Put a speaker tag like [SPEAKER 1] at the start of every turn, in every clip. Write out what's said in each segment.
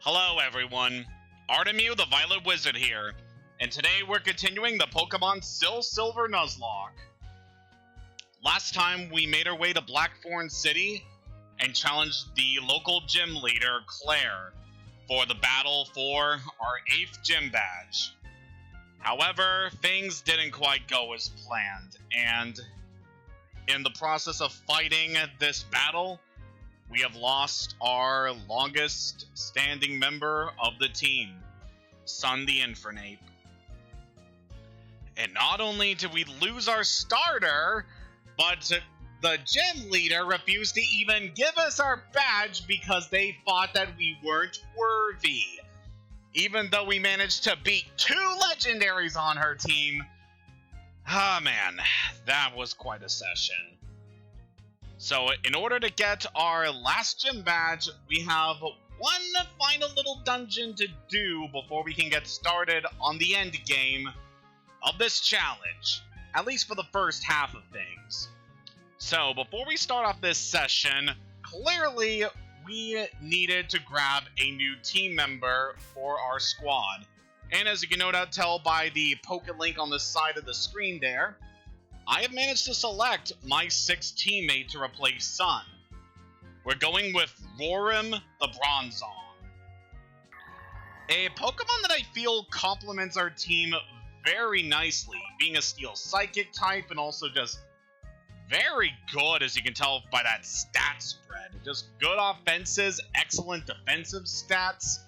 [SPEAKER 1] Hello everyone, Artemu the Violet Wizard here, and today we're continuing the Pokémon SoulSilver Nuzlocke. Last time we made our way to Blackthorn City and challenged the local gym leader, Claire, for the battle for our 8th gym badge. However, things didn't quite go as planned, and in the process of fighting this battle, we have lost our longest standing member of the team, Sun the Infernape. And not only did we lose our starter, but the gym leader refused to even give us our badge because they thought that we weren't worthy. Even though we managed to beat 2 legendaries on her team. Ah man, that was quite a session. So, in order to get our last gym badge, we have one final little dungeon to do before we can get started on the end game of this challenge, at least for the first half of things. So, before we start off this session, clearly we needed to grab a new team member for our squad. And as you can no doubt tell by the Pokelink on the side of the screen there, I have managed to select my 6th teammate to replace Sun. We're going with Roarim the Bronzong, a Pokemon that I feel complements our team very nicely, being a Steel Psychic type and also just very good, as you can tell by that stat spread. Just good offenses, excellent defensive stats.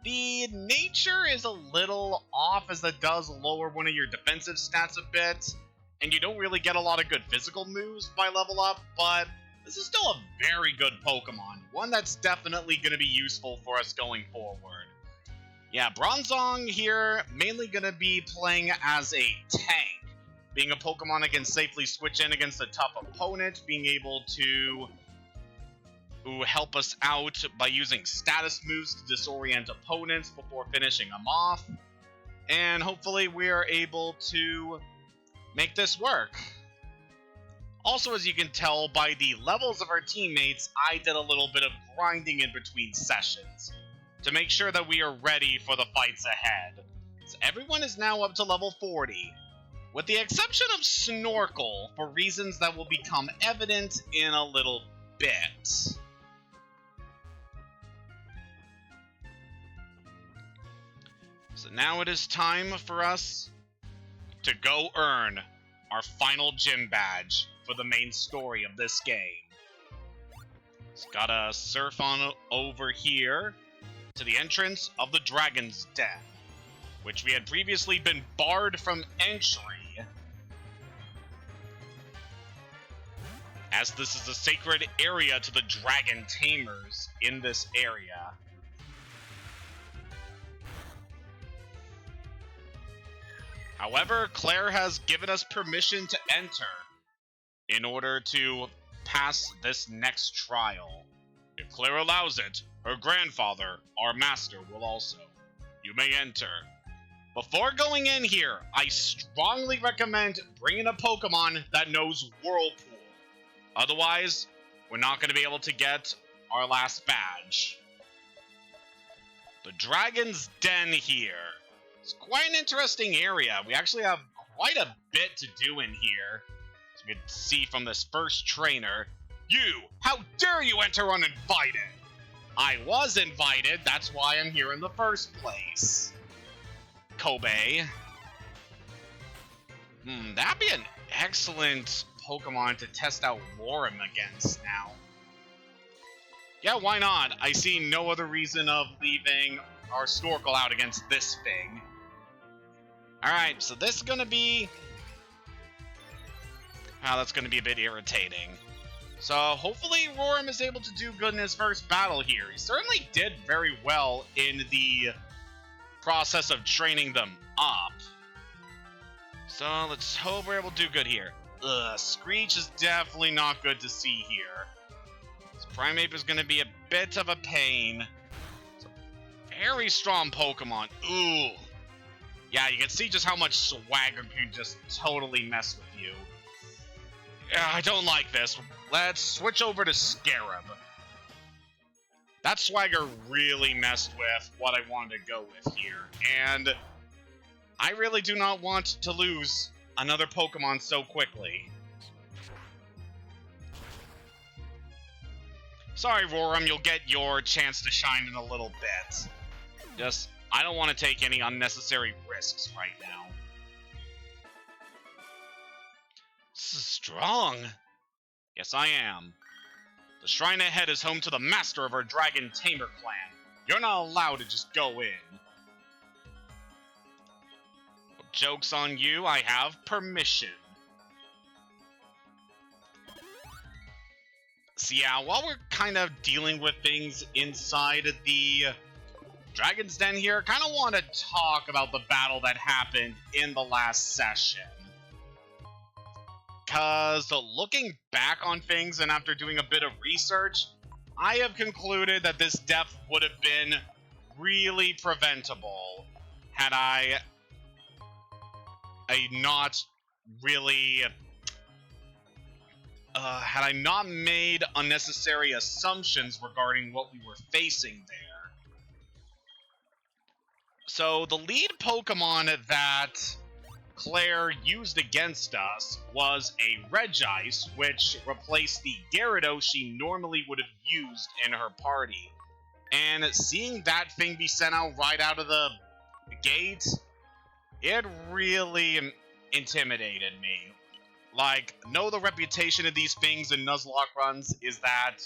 [SPEAKER 1] The nature is a little off, as that does lower one of your defensive stats a bit, and you don't really get a lot of good physical moves by level up, but this is still a very good Pokemon. One that's definitely going to be useful for us going forward. Yeah, Bronzong here, mainly going to be playing as a tank. Being a Pokemon that can safely switch in against a tough opponent, being able to help us out by using status moves to disorient opponents before finishing them off. And hopefully we are able to make this work. Also, as you can tell by the levels of our teammates, I did a little bit of grinding in between sessions to make sure that we are ready for the fights ahead. So everyone is now up to level 40, with the exception of Snorkel, for reasons that will become evident in a little bit. So now it is time for us to go earn our final gym badge for the main story of this game. Just gotta surf on over here to the entrance of the Dragon's Den, which we had previously been barred from entry, as this is a sacred area to the dragon tamers in this area. However, Claire has given us permission to enter in order to pass this next trial. If Claire allows it, her grandfather, our master, will also. You may enter. Before going in here, I strongly recommend bringing a Pokemon that knows Whirlpool. Otherwise, we're not going to be able to get our last badge. The Dragon's Den here. It's quite an interesting area. We actually have quite a bit to do in here. As you can see from this first trainer. You! How dare you enter uninvited? I was invited, that's why I'm here in the first place. Kobe. That'd be an excellent Pokemon to test out Roarim against now. Yeah, why not? I see no other reason of leaving our Snorkel out against this thing. Alright, so this is gonna be... that's gonna be a bit irritating. So, hopefully Roarim is able to do good in his first battle here. He certainly did very well in the process of training them up. So, let's hope we're able to do good here. Screech is definitely not good to see here. This Primeape is gonna be a bit of a pain. It's a very strong Pokemon. Ooh. Yeah, you can see just how much swagger can just totally mess with you. Yeah, I don't like this. Let's switch over to Scarab. that swagger really messed with what I wanted to go with here. And I really do not want to lose another Pokemon so quickly. Sorry, Roram, you'll get your chance to shine in a little bit. Just, I don't want to take any unnecessary risks right now. This is strong. Yes, I am. The shrine ahead is home to the master of our Dragon Tamer clan. You're not allowed to just go in. Well, joke's on you, I have permission. So yeah, while we're kind of dealing with things inside the Dragon's Den here, I kind of want to talk about the battle that happened in the last session. Because looking back on things and after doing a bit of research, I have concluded that this death would have been really preventable had I not made unnecessary assumptions regarding what we were facing there. So the lead Pokemon that Claire used against us was a Regice, which replaced the Gyarados she normally would have used in her party. And seeing that thing be sent out right out of the gate, it really intimidated me. Like, know the reputation of these things in Nuzlocke runs is that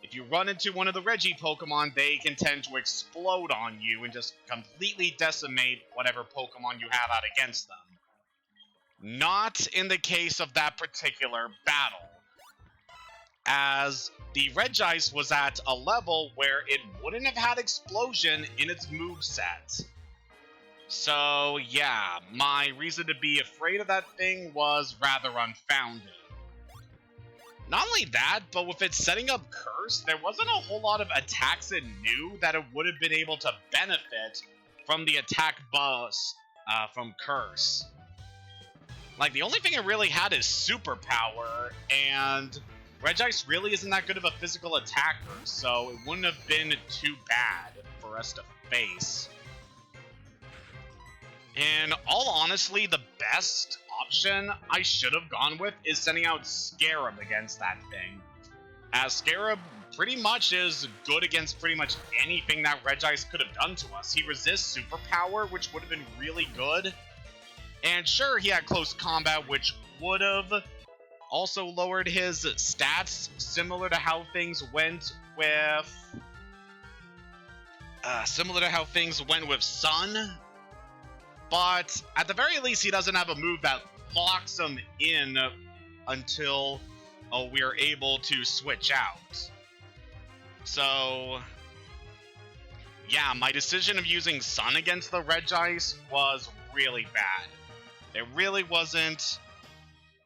[SPEAKER 1] if you run into one of the Reggie Pokemon, they can tend to explode on you and just completely decimate whatever Pokemon you have out against them. Not in the case of that particular battle, as the Regice was at a level where it wouldn't have had Explosion in its moveset. So yeah, my reason to be afraid of that thing was rather unfounded. Not only that, but with it setting up Curse, there wasn't a whole lot of attacks it knew that it would have been able to benefit from the attack boost from Curse. Like, the only thing it really had is Superpower, and Regice really isn't that good of a physical attacker, so it wouldn't have been too bad for us to face. In all honesty, the best option I should have gone with is sending out Scarab against that thing. As Scarab pretty much is good against pretty much anything that Regice could have done to us. He resists Superpower, which would have been really good. And sure, he had Close Combat, which would have also lowered his stats, similar to how things went with... Sun. But at the very least, he doesn't have a move that locks him in until we are able to switch out. So, yeah, my decision of using Sun against the Regice was really bad. There really wasn't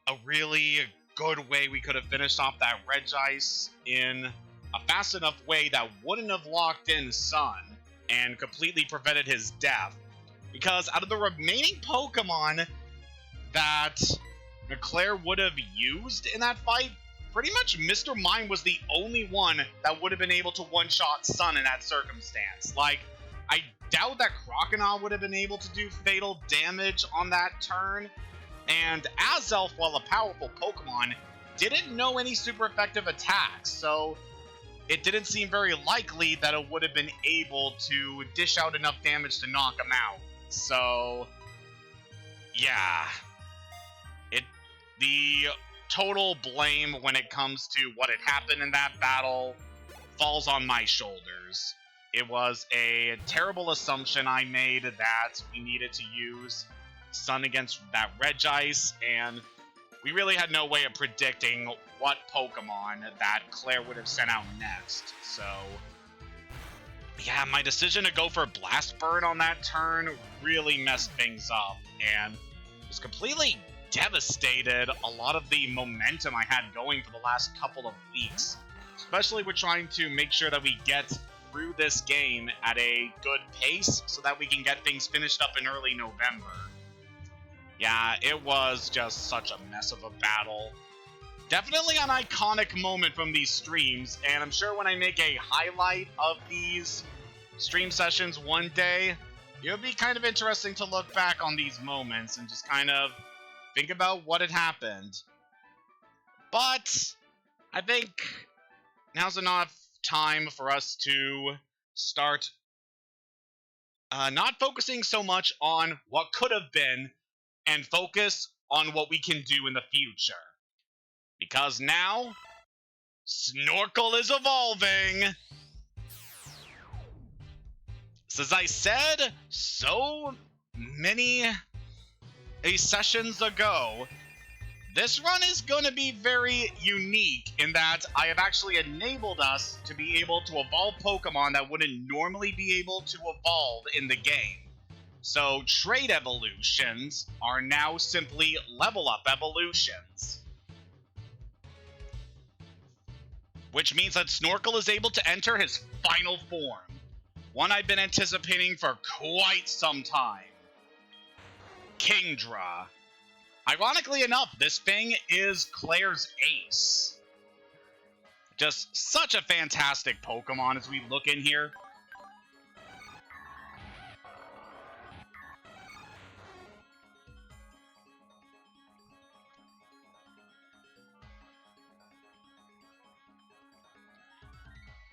[SPEAKER 1] a really good way we could have finished off that Regice in a fast enough way that wouldn't have locked in Sun and completely prevented his death. Because out of the remaining Pokemon that Claire would have used in that fight, pretty much Mr. Mime was the only one that would have been able to one-shot Sun in that circumstance. Like, I doubt that Croconaw would have been able to do fatal damage on that turn, and Azelf, while a powerful Pokemon, didn't know any super effective attacks, so it didn't seem very likely that it would have been able to dish out enough damage to knock him out. So, yeah, the total blame when it comes to what had happened in that battle falls on my shoulders. It was a terrible assumption I made that we needed to use Sun against that Regice, and we really had no way of predicting what Pokemon that Claire would have sent out next. So, yeah, my decision to go for Blast Burn on that turn really messed things up, and was completely devastated a lot of the momentum I had going for the last couple of weeks, especially with trying to make sure that we get through this game at a good pace so that we can get things finished up in early November. Yeah, it was just such a mess of a battle. Definitely an iconic moment from these streams, and I'm sure when I make a highlight of these stream sessions one day, it'll be kind of interesting to look back on these moments and just kind of think about what had happened. But I think now's enough time for us to start not focusing so much on what could have been and focus on what we can do in the future. Because now, Snorkel is evolving! So as I said so many sessions ago, this run is going to be very unique in that I have actually enabled us to be able to evolve Pokemon that wouldn't normally be able to evolve in the game. So trait evolutions are now simply level up evolutions. Which means that Snorkel is able to enter his final form. One I've been anticipating for quite some time. Kingdra. Ironically enough, this thing is Claire's ace. Just such a fantastic Pokemon as we look in here.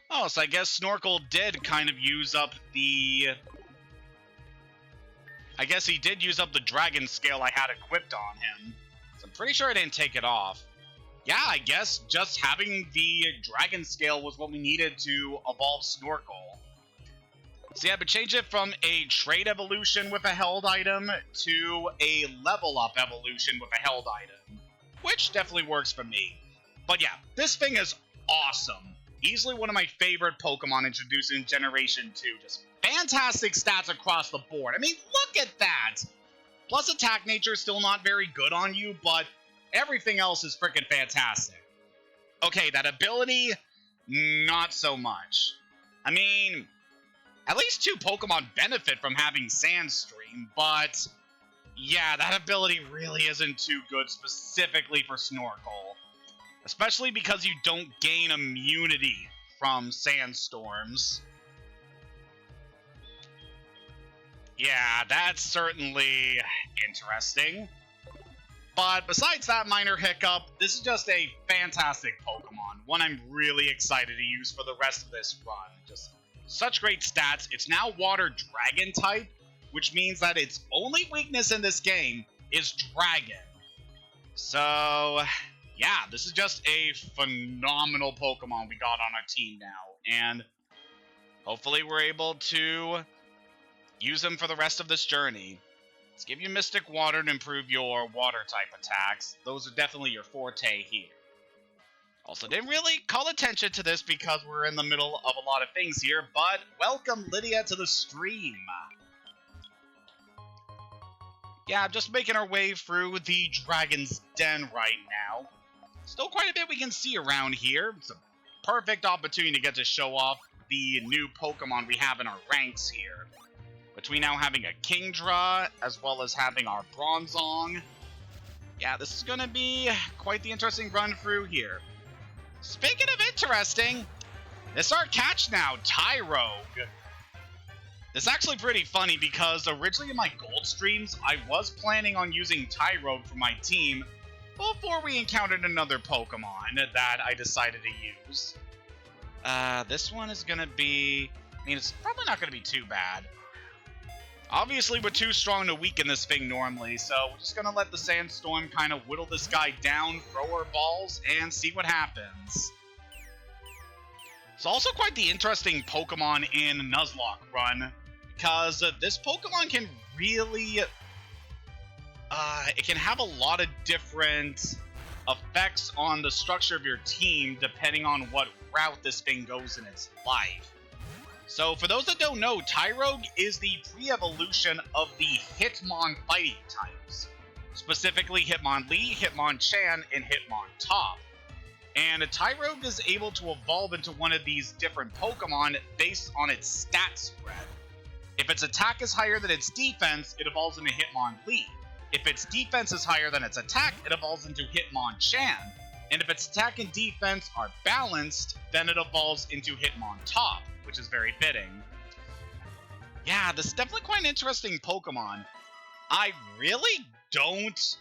[SPEAKER 1] Oh, so I guess Snorkel did kind of use up the... I guess he did use up the dragon scale I had equipped on him. So I'm pretty sure I didn't take it off. Yeah, I guess just having the dragon scale was what we needed to evolve Snorkel. So yeah, but change it from a trait evolution with a held item to a level up evolution with a held item. Which definitely works for me. But yeah, this thing is awesome. Easily one of my favorite Pokemon introduced in Generation 2. Just fantastic stats across the board. I mean, look at that! Plus attack nature is still not very good on you, but everything else is freaking fantastic. Okay, that ability, not so much. I mean, at least 2 Pokemon benefit from having Sandstream, but yeah, that ability really isn't too good specifically for Snorkel. Especially because you don't gain immunity from sandstorms. Yeah, that's certainly interesting. But besides that minor hiccup, this is just a fantastic Pokemon. One I'm really excited to use for the rest of this run. Just such great stats. It's now Water Dragon type, which means that its only weakness in this game is Dragon. So... yeah, this is just a phenomenal Pokemon we got on our team now, and hopefully we're able to use him for the rest of this journey. Let's give you Mystic Water to improve your Water-type attacks. Those are definitely your forte here. Also, didn't really call attention to this because we're in the middle of a lot of things here, but welcome Lydia to the stream. Yeah, I'm just making our way through the Dragon's Den right now. Still quite a bit we can see around here. It's a perfect opportunity to get to show off the new Pokemon we have in our ranks here. Between now having a Kingdra, as well as having our Bronzong. Yeah, this is going to be quite the interesting run through here. Speaking of interesting, it's our catch now, Tyrogue. It's actually pretty funny because originally in my gold streams, I was planning on using Tyrogue for my team before we encountered another Pokemon that I decided to use. This one is going to be... I mean, it's probably not going to be too bad. Obviously, we're too strong to weaken this thing normally, so we're just going to let the Sandstorm kind of whittle this guy down, throw our balls, and see what happens. It's also quite the interesting Pokemon in Nuzlocke run, because this Pokemon can really... it can have a lot of different effects on the structure of your team depending on what route this thing goes in its life. So for those that don't know, Tyrogue is the pre-evolution of the Hitmon fighting types. Specifically Hitmonlee, Hitmonchan, and Hitmontop. And Tyrogue is able to evolve into one of these different Pokemon based on its stat spread. If its attack is higher than its defense, it evolves into Hitmonlee. If its defense is higher than its attack, it evolves into Hitmonchan. And if its attack and defense are balanced, then it evolves into Hitmontop, which is very fitting. Yeah, this is definitely quite an interesting Pokemon. I really don't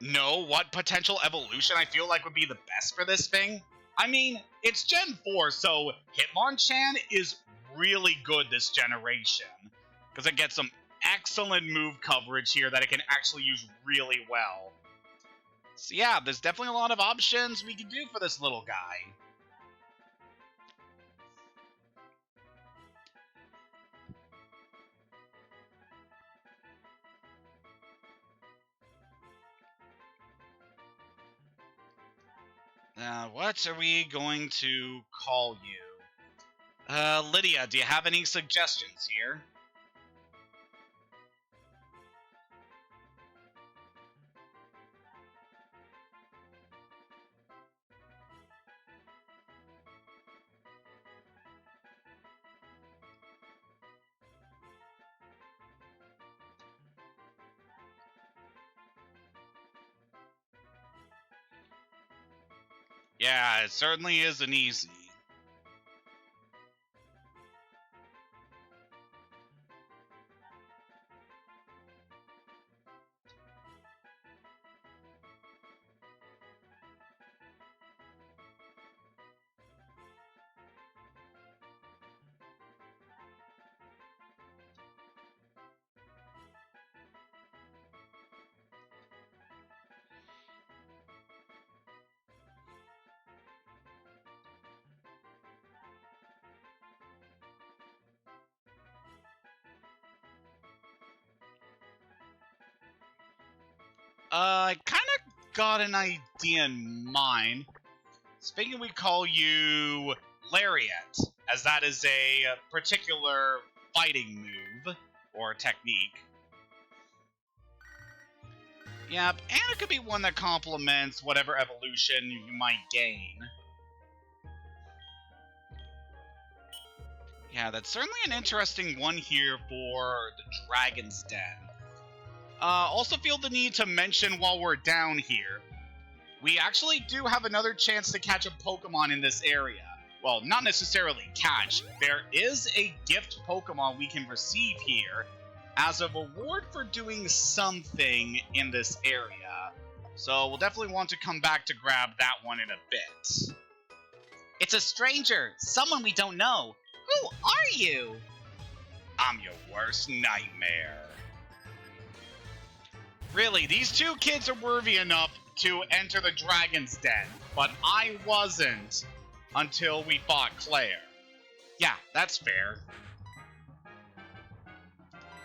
[SPEAKER 1] know what potential evolution I feel like would be the best for this thing. I mean, it's Gen 4, so Hitmonchan is really good this generation, because it gets some excellent move coverage here that it can actually use really well. So yeah, there's definitely a lot of options we can do for this little guy. What are we going to call you? Lydia, do you have any suggestions here? Yeah, it certainly isn't easy. I kind of got an idea in mind. Speaking, we call you Lariat, as that is a particular fighting move or technique. Yep, and it could be one that complements whatever evolution you might gain. Yeah, that's certainly an interesting one here for the Dragon's Den. Also feel the need to mention while we're down here, we actually do have another chance to catch a Pokemon in this area. Well, not necessarily catch. There is a gift Pokemon we can receive here as a reward for doing something in this area. So we'll definitely want to come back to grab that one in a bit. It's a stranger, someone we don't know. Who are you? I'm your worst nightmare. Really, these two kids are worthy enough to enter the Dragon's Den, but I wasn't until we fought Claire. Yeah, that's fair.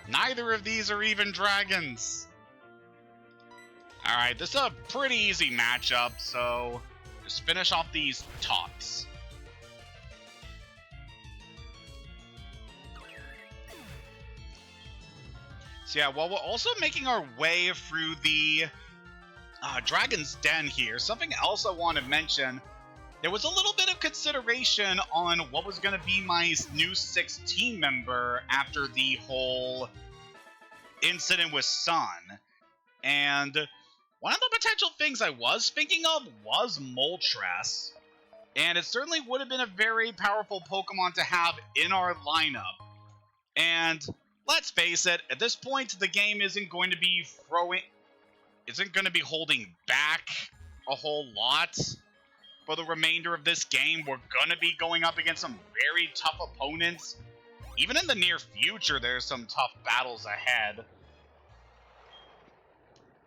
[SPEAKER 1] Neither of these are even dragons. Alright, this is a pretty easy matchup, so just finish off these tops. So yeah, while we're also making our way through the Dragon's Den here, something else I want to mention, there was a little bit of consideration on what was going to be my new 6th team member after the whole incident with Sun. And one of the potential things I was thinking of was Moltres. And it certainly would have been a very powerful Pokemon to have in our lineup. And let's face it, at this point, the game isn't going to be holding back a whole lot. For the remainder of this game, we're gonna be going up against some very tough opponents. Even in the near future, there's some tough battles ahead.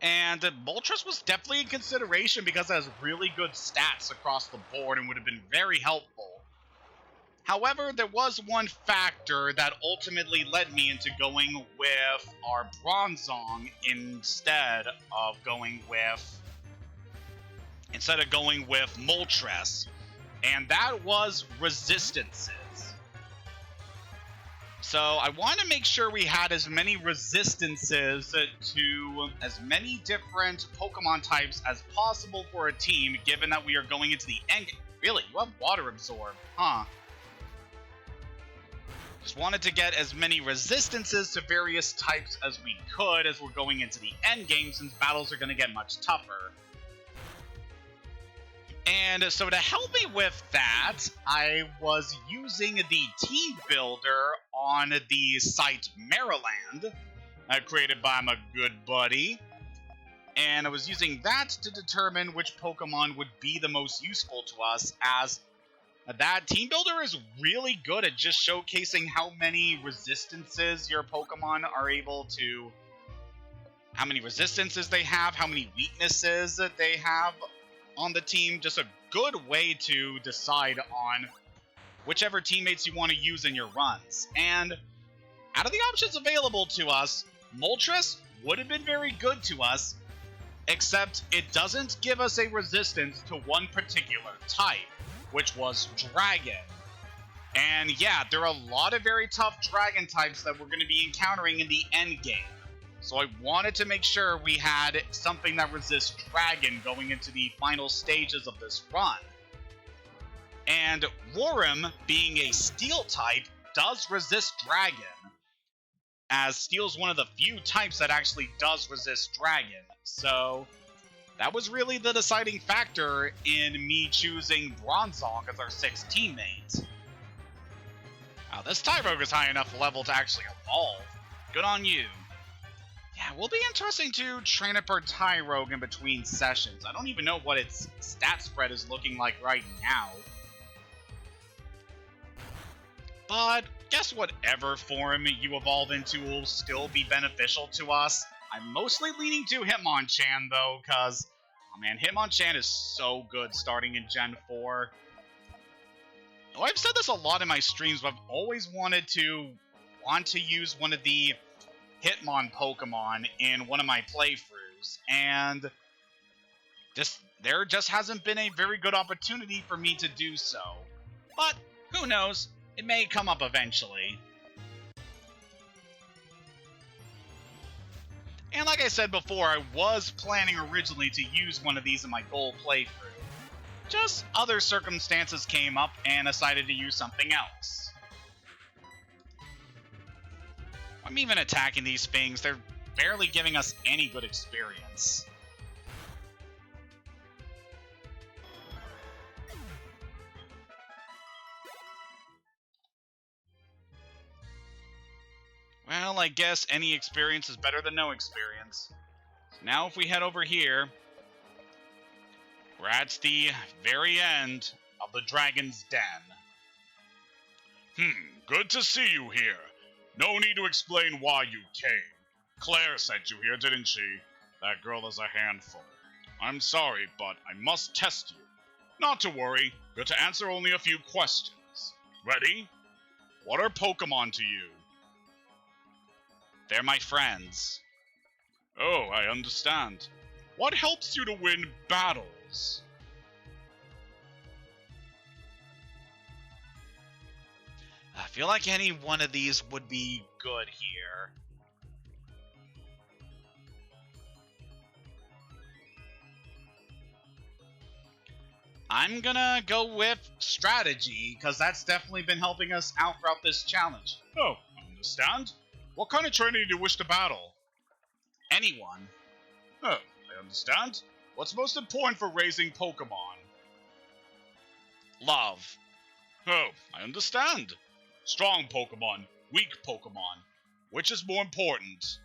[SPEAKER 1] And Moltres was definitely in consideration because it has really good stats across the board and would have been very helpful. However, there was one factor that ultimately led me into going with our Bronzong instead of going with Moltres, and that was resistances. So I want to make sure we had as many resistances to as many different Pokemon types as possible for a team, given that we are going into the end game. Really, you have Water Absorb, huh? Just wanted to get as many resistances to various types as we could as we're going into the end game, since battles are going to get much tougher. And so to help me with that, I was using the team builder on the site Maryland, created by my good buddy. And I was using that to determine which Pokemon would be the most useful to us, as that team builder is really good at just showcasing how many resistances your Pokemon are able to... how many resistances they have, how many weaknesses that they have on the team. Just a good way to decide on whichever teammates you want to use in your runs. And out of the options available to us, Moltres would have been very good to us, except it doesn't give us a resistance to one particular type, which was Dragon. And yeah, there are a lot of very tough Dragon types that we're going to be encountering in the end game. So I wanted to make sure we had something that resists Dragon going into the final stages of this run. And Rorom, being a Steel type, does resist Dragon, as Steel is one of the few types that actually does resist Dragon. So that was really the deciding factor in me choosing Bronzong as our 6th teammate. Now, this Tyrogue is high enough level to actually evolve. Good on you. Yeah, it will be interesting to train up our Tyrogue in between sessions. I don't even know what its stat spread is looking like right now. But guess whatever form you evolve into will still be beneficial to us. I'm mostly leaning to Hitmonchan though, because, oh man, Hitmonchan is so good starting in Gen 4. Oh, I've said this a lot in my streams, but I've always wanted to use one of the Hitmon Pokemon in one of my playthroughs, and there just hasn't been a very good opportunity for me to do so. But who knows? It may come up eventually. And like I said before, I was planning originally to use one of these in my gold playthrough. Just other circumstances came up and decided to use something else. I'm even attacking these things. They're barely giving us any good experience. Well, I guess any experience is better than no experience. So now if we head over here, we're at the very end of the Dragon's Den. Good to see you here. No need to explain why you came. Claire sent you here, didn't she? That girl is a handful. I'm sorry, but I must test you. Not to worry, you're to answer only a few questions. Ready? What are Pokemon to you? They're my friends. Oh, I understand. What helps you to win battles? I feel like any one of these would be good here. I'm gonna go with strategy, because that's definitely been helping us out throughout this challenge. Oh, I understand. What kind of training do you wish to battle? Anyone. Oh, I understand. What's most important for raising Pokemon? Love. Oh, I understand. Strong Pokemon, weak Pokemon. Which is more important?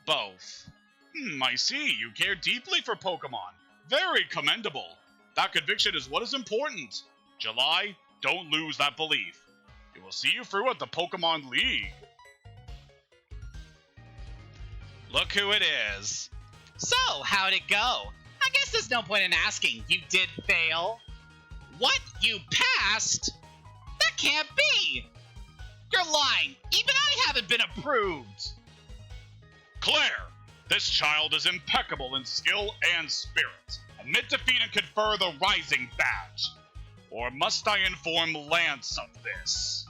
[SPEAKER 1] Both. I see. You care deeply for Pokemon. Very commendable. That conviction is what is important. July, don't lose that belief. It will see you through at the Pokemon League. Look who it is. So, how'd it go? I guess there's no point in asking. You did fail. What? You passed? That can't be! You're lying. Even I haven't been approved. Claire, this child is impeccable in skill and spirit. Admit defeat and confer the Rising Badge. Or must I inform Lance of this?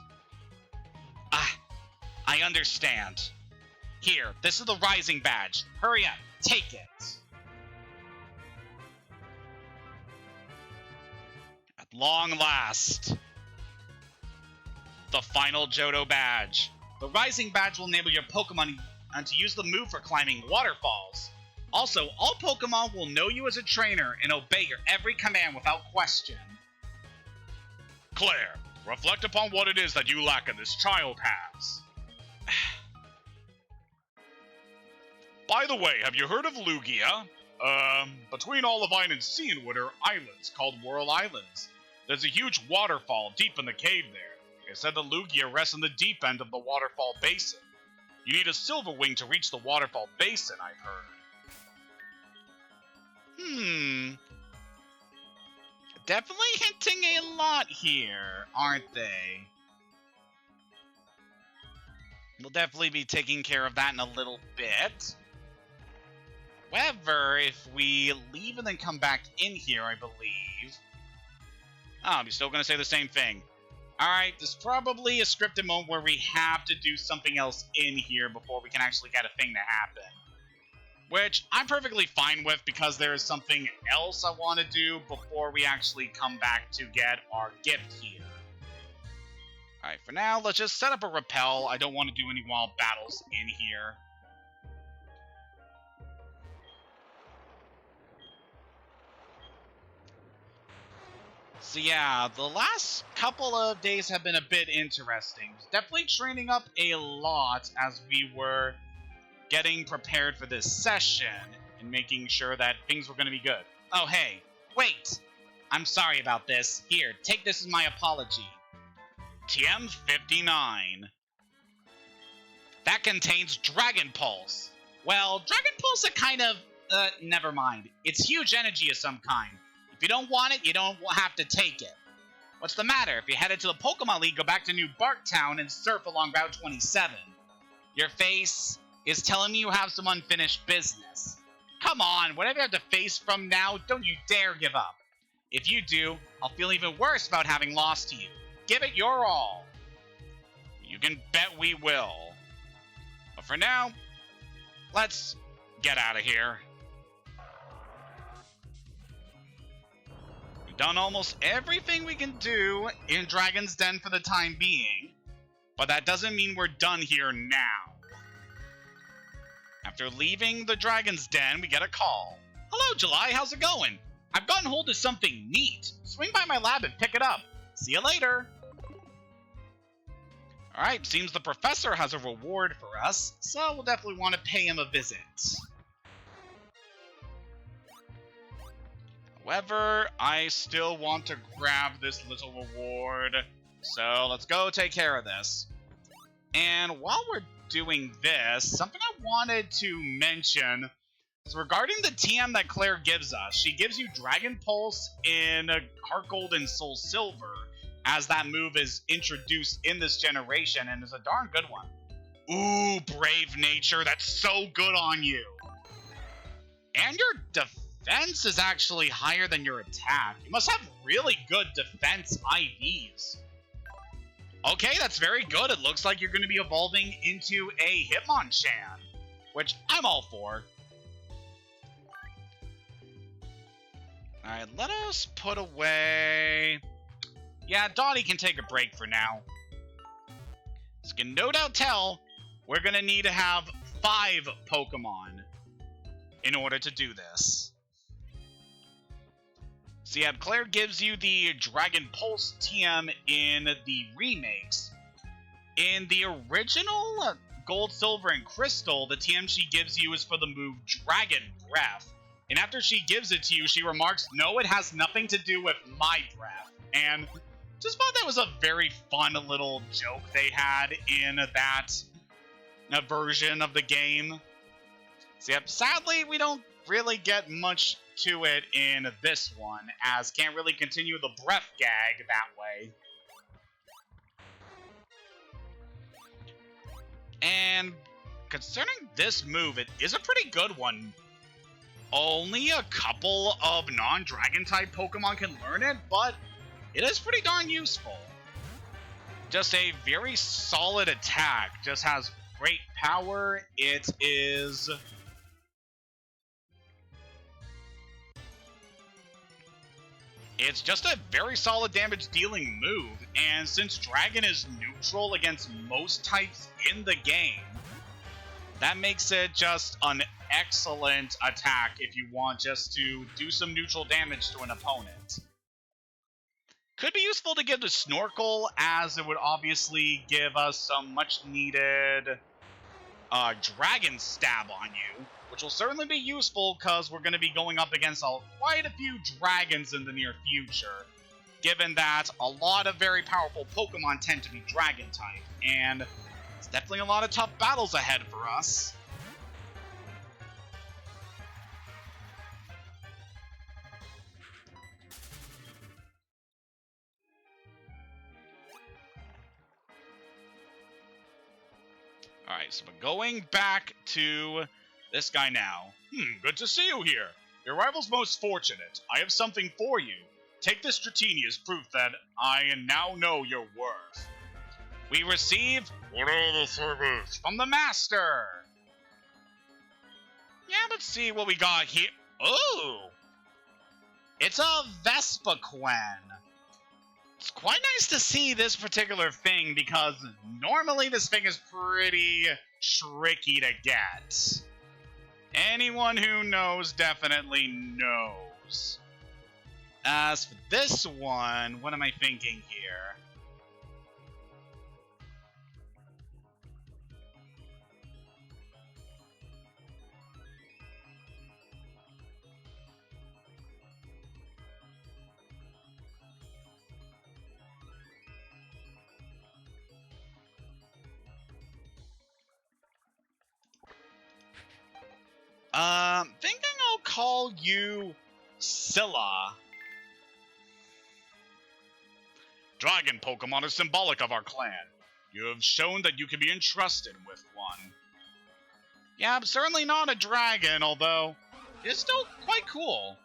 [SPEAKER 1] I understand. Here, this is the Rising Badge. Hurry up, take it. At long last. The final Johto badge. The Rising Badge will enable your Pokemon to use the move for climbing waterfalls. Also, all Pokemon will know you as a trainer and obey your every command without question. Claire, reflect upon what it is that you lack and this child has. By the way, have you heard of Lugia? Between Olivine and Cianwood are islands called Whirl Islands. There's a huge waterfall deep in the cave there. It said that Lugia rests in the deep end of the waterfall basin. You need a silver wing to reach the waterfall basin, I've heard. Definitely hinting a lot here, aren't they? We'll definitely be taking care of that in a little bit. However, if we leave and then come back in here, I believe... Oh, I'm still going to say the same thing. Alright, there's probably a scripted moment where we have to do something else in here before we can actually get a thing to happen. Which I'm perfectly fine with because there is something else I want to do before we actually come back to get our gift here. Alright, for now, let's just set up a repel. I don't want to do any wild battles in here. So yeah, the last couple of days have been a bit interesting. Definitely training up a lot as we were getting prepared for this session and making sure that things were going to be good. Oh, hey, wait! I'm sorry about this. Here, take this as my apology. TM59. That contains Dragon Pulse. Well, Dragon Pulse are kind of... never mind. It's huge energy of some kind. If you don't want it, you don't have to take it. What's the matter? If you're headed to the Pokemon League, go back to New Barktown and surf along Route 27. Your face is telling me you have some unfinished business. Come on, whatever you have to face from now, don't you dare give up. If you do, I'll feel even worse about having lost to you. Give it your all. You can bet we will. But for now, let's get out of here. We've done almost everything we can do in Dragon's Den for the time being, but that doesn't mean we're done here now. After leaving the Dragon's Den, we get a call. Hello, July, how's it going? I've gotten hold of something neat. Swing by my lab and pick it up. See you later. Alright, seems the professor has a reward for us, so we'll definitely want to pay him a visit. However, I still want to grab this little reward, so let's go take care of this. And while we're doing this, something I wanted to mention is regarding the TM that Claire gives us. She gives you Dragon Pulse in Heart Gold and Soul Silver, as that move is introduced in this generation, and is a darn good one. Ooh, Brave Nature, that's so good on you. And your defense is actually higher than your attack. You must have really good defense IVs. Okay, that's very good. It looks like you're going to be evolving into a Hitmonchan, which I'm all for. Alright, let us put away... Yeah, Donnie can take a break for now. As you can no doubt tell, we're going to need to have 5 Pokemon in order to do this. So yeah, Claire gives you the Dragon Pulse TM in the remakes. In the original Gold, Silver, and Crystal, the TM she gives you is for the move Dragon Breath. And after she gives it to you, she remarks, no, it has nothing to do with my breath. And just thought that was a very fun little joke they had in that version of the game. So yep, sadly, we don't really get much to it in this one, as can't really continue the breath gag that way. And concerning this move, it is a pretty good one. Only a couple of non-dragon type Pokemon can learn it, but it is pretty darn useful. Just a very solid attack, just has great power. It is... It's just a very solid damage dealing move, and since Dragon is neutral against most types in the game, That makes it just an excellent attack if you want just to do some neutral damage to an opponent. Could be useful to give the Snorkel, as it would obviously give us some much needed Dragon Stab on you, which will certainly be useful because we're going to be going up against quite a few dragons in the near future, given that a lot of very powerful Pokemon tend to be Dragon type, and it's definitely a lot of tough battles ahead for us. Alright, so we're going back to this guy now. Good to see you here. Your arrival's most fortunate. I have something for you. Take this Dratini as proof that I now know your worth. We receive service from the Master. Yeah, let's see what we got here. Oh! It's a Vespiquen. It's quite nice to see this particular thing because normally this thing is pretty tricky to get. Anyone who knows definitely knows. As for this one, what am I thinking here? Thinking I'll call you Scylla. Dragon Pokemon is symbolic of our clan. You have shown that you can be entrusted with one. Yeah, I'm certainly not a dragon, although it's still quite cool.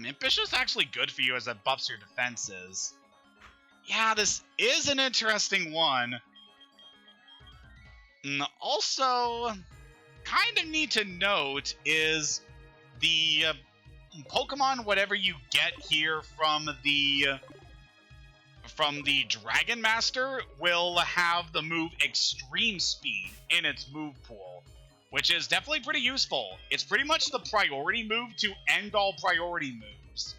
[SPEAKER 1] Impish is actually good for you as it buffs your defenses. Yeah, this is an interesting one. Also, kind of need to note is the Pokemon, whatever you get here from the Dragon Master, will have the move Extreme Speed in its move pool, which is definitely pretty useful. It's pretty much the priority move to end all priority moves.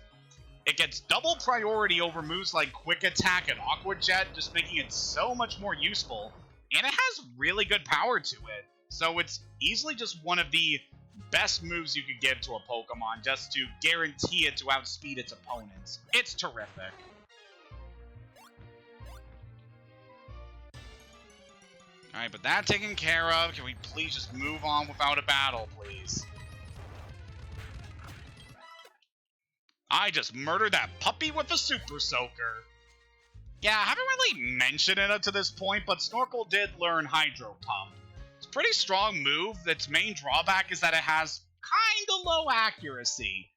[SPEAKER 1] It gets double priority over moves like Quick Attack and Aqua Jet, just making it so much more useful, and it has really good power to it. So it's easily just one of the best moves you could give to a Pokemon just to guarantee it to outspeed its opponents. It's terrific. Alright, but that taken care of. Can we please just move on without a battle, please? I just murdered that puppy with a Super Soaker. Yeah, I haven't really mentioned it up to this point, but Snorkel did learn Hydro Pump. It's a pretty strong move. Its main drawback is that it has kinda low accuracy.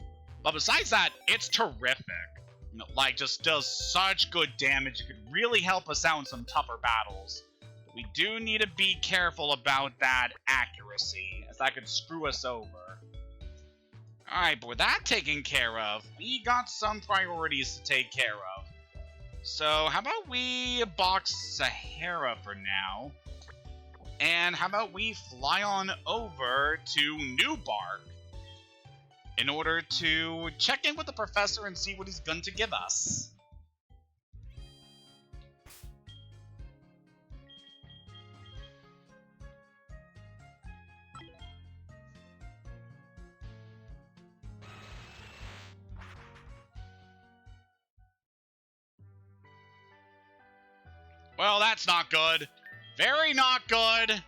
[SPEAKER 1] But besides that, it's terrific. You know, like, just does such good damage. It could really help us out in some tougher battles. But we do need to be careful about that accuracy, as that could screw us over. Alright, but with that taken care of, we got some priorities to take care of. So, how about we box Sahara for now? And how about we fly on over to Newbark in order to check in with the professor and see what he's going to give us. Well, that's not good. Very not good.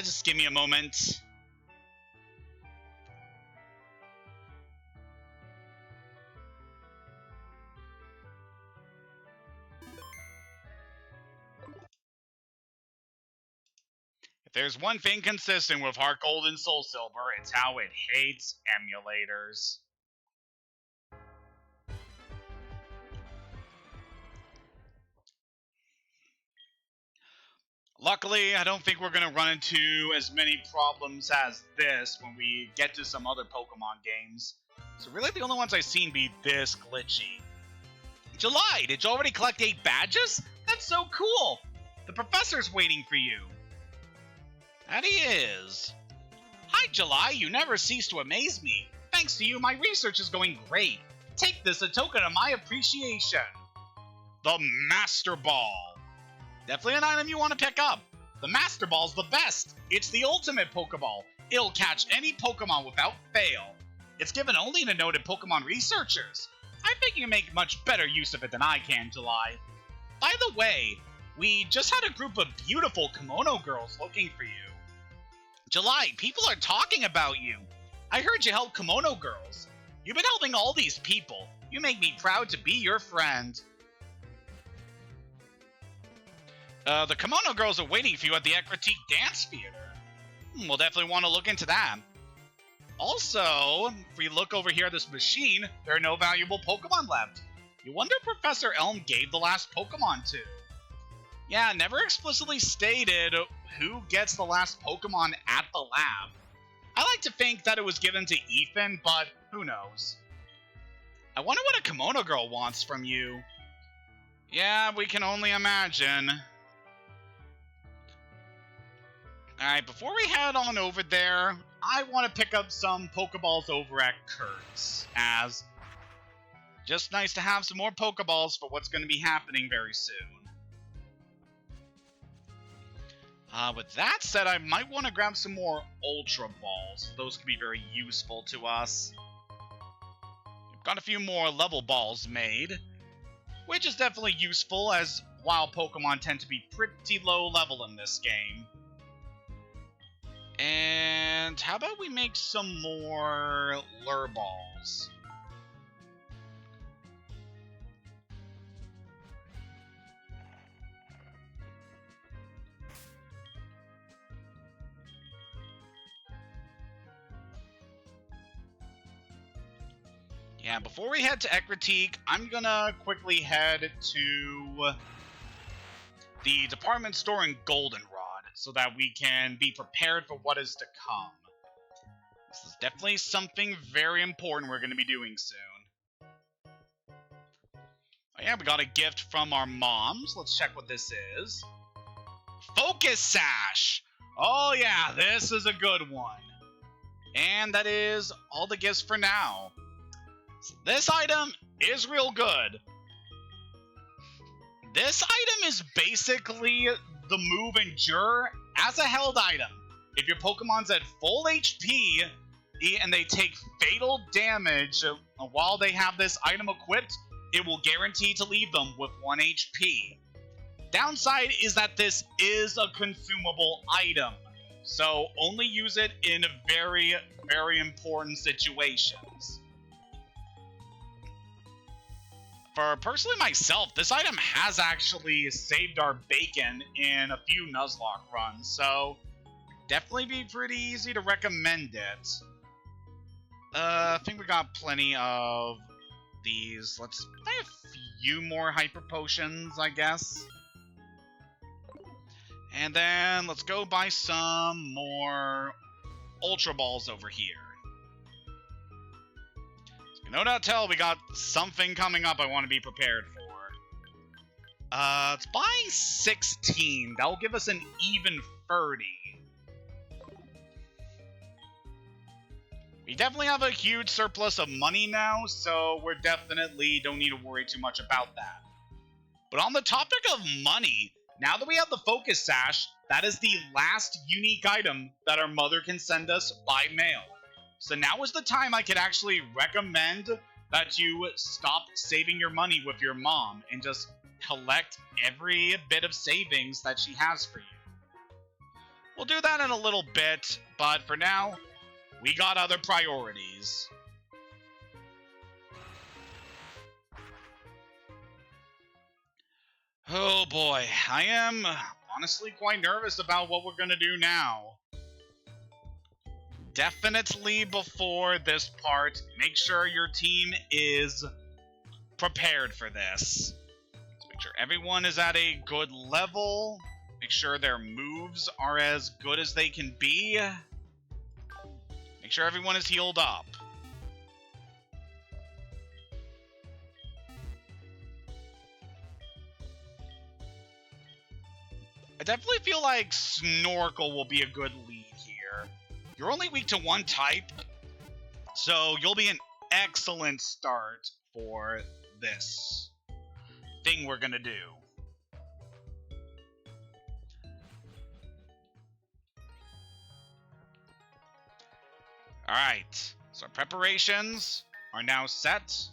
[SPEAKER 1] Just give me a moment. If there's one thing consistent with Heart Gold and Soul Silver, it's how it hates emulators. Luckily, I don't think we're going to run into as many problems as this when we get to some other Pokemon games. So really the only ones I've seen be this glitchy. July, did you already collect 8 badges? That's so cool! The professor's waiting for you. That he is. Hi, July. You never cease to amaze me. Thanks to you, my research is going great. Take this, a token of my appreciation. The Master Ball. Definitely an item you want to pick up. The Master Ball's the best. It's the ultimate Pokeball. It'll catch any Pokemon without fail. It's given only to noted Pokemon researchers. I think you can make much better use of it than I can, July. By the way, we just had a group of beautiful kimono girls looking for you. July, people are talking about you. I heard you help kimono girls. You've been helping all these people. You make me proud to be your friend. The kimono girls are waiting for you at the Ekritique Dance Theater. We'll definitely want to look into that. Also, if we look over here at this machine, there are no valuable Pokemon left. You wonder if Professor Elm gave the last Pokemon to. Yeah, never explicitly stated who gets the last Pokemon at the lab. I like to think that it was given to Ethan, but who knows. I wonder what a kimono girl wants from you. Yeah, we can only imagine. Alright, before we head on over there, I want to pick up some Pokeballs over at Kurt's, as just nice to have some more Pokeballs for what's going to be happening very soon. With that said, I might want to grab some more Ultra Balls. Those could be very useful to us. We've got a few more level balls made, which is definitely useful as wild Pokemon tend to be pretty low level in this game. And how about we make some more Lure Balls? Yeah, before we head to Ekritique, I'm gonna quickly head to the department store in Goldenrod so that we can be prepared for what is to come. This is definitely something very important we're going to be doing soon. Oh yeah, we got a gift from our moms. Let's check what this is. Focus Sash! Oh yeah, this is a good one. And that is all the gifts for now. So this item is real good. This item is basically the move Endure as a held item. If your Pokemon's at full HP and they take fatal damage while they have this item equipped, it will guarantee to leave them with 1 HP. Downside is that this is a consumable item, so only use it in very, very important situations. For personally myself, this item has actually saved our bacon in a few Nuzlocke runs, so definitely be pretty easy to recommend it. I think we got plenty of these. Let's buy a few more Hyper Potions, I guess. And then let's go buy some more Ultra Balls over here. No doubt tell we got something coming up I want to be prepared for. Let's buy 16. That'll give us an even 30. We definitely have a huge surplus of money now, so we're definitely don't need to worry too much about that. But on the topic of money, now that we have the Focus Sash, that is the last unique item that our mother can send us by mail. So now is the time I could actually recommend that you stop saving your money with your mom and just collect every bit of savings that she has for you. We'll do that in a little bit, but for now, we got other priorities. Oh boy, I am honestly quite nervous about what we're gonna do now. Definitely before this part, make sure your team is prepared for this. Let's make sure everyone is at a good level. Make sure their moves are as good as they can be. Make sure everyone is healed up. I definitely feel like Snorkel will be a good lead here. You're only weak to one type, so you'll be an excellent start for this thing we're gonna do. Alright, so our preparations are now set. So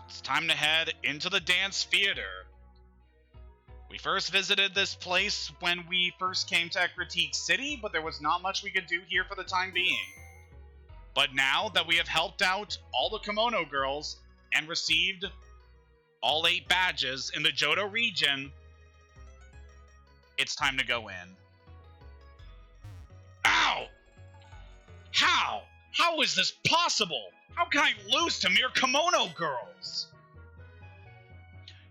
[SPEAKER 1] it's time to head into the dance theater. We first visited this place when we first came to Ecruteak City, but there was not much we could do here for the time being. But now that we have helped out all the Kimono girls and received all 8 badges in the Johto region, it's time to go in. Ow! How? How is this possible? How can I lose to mere Kimono girls?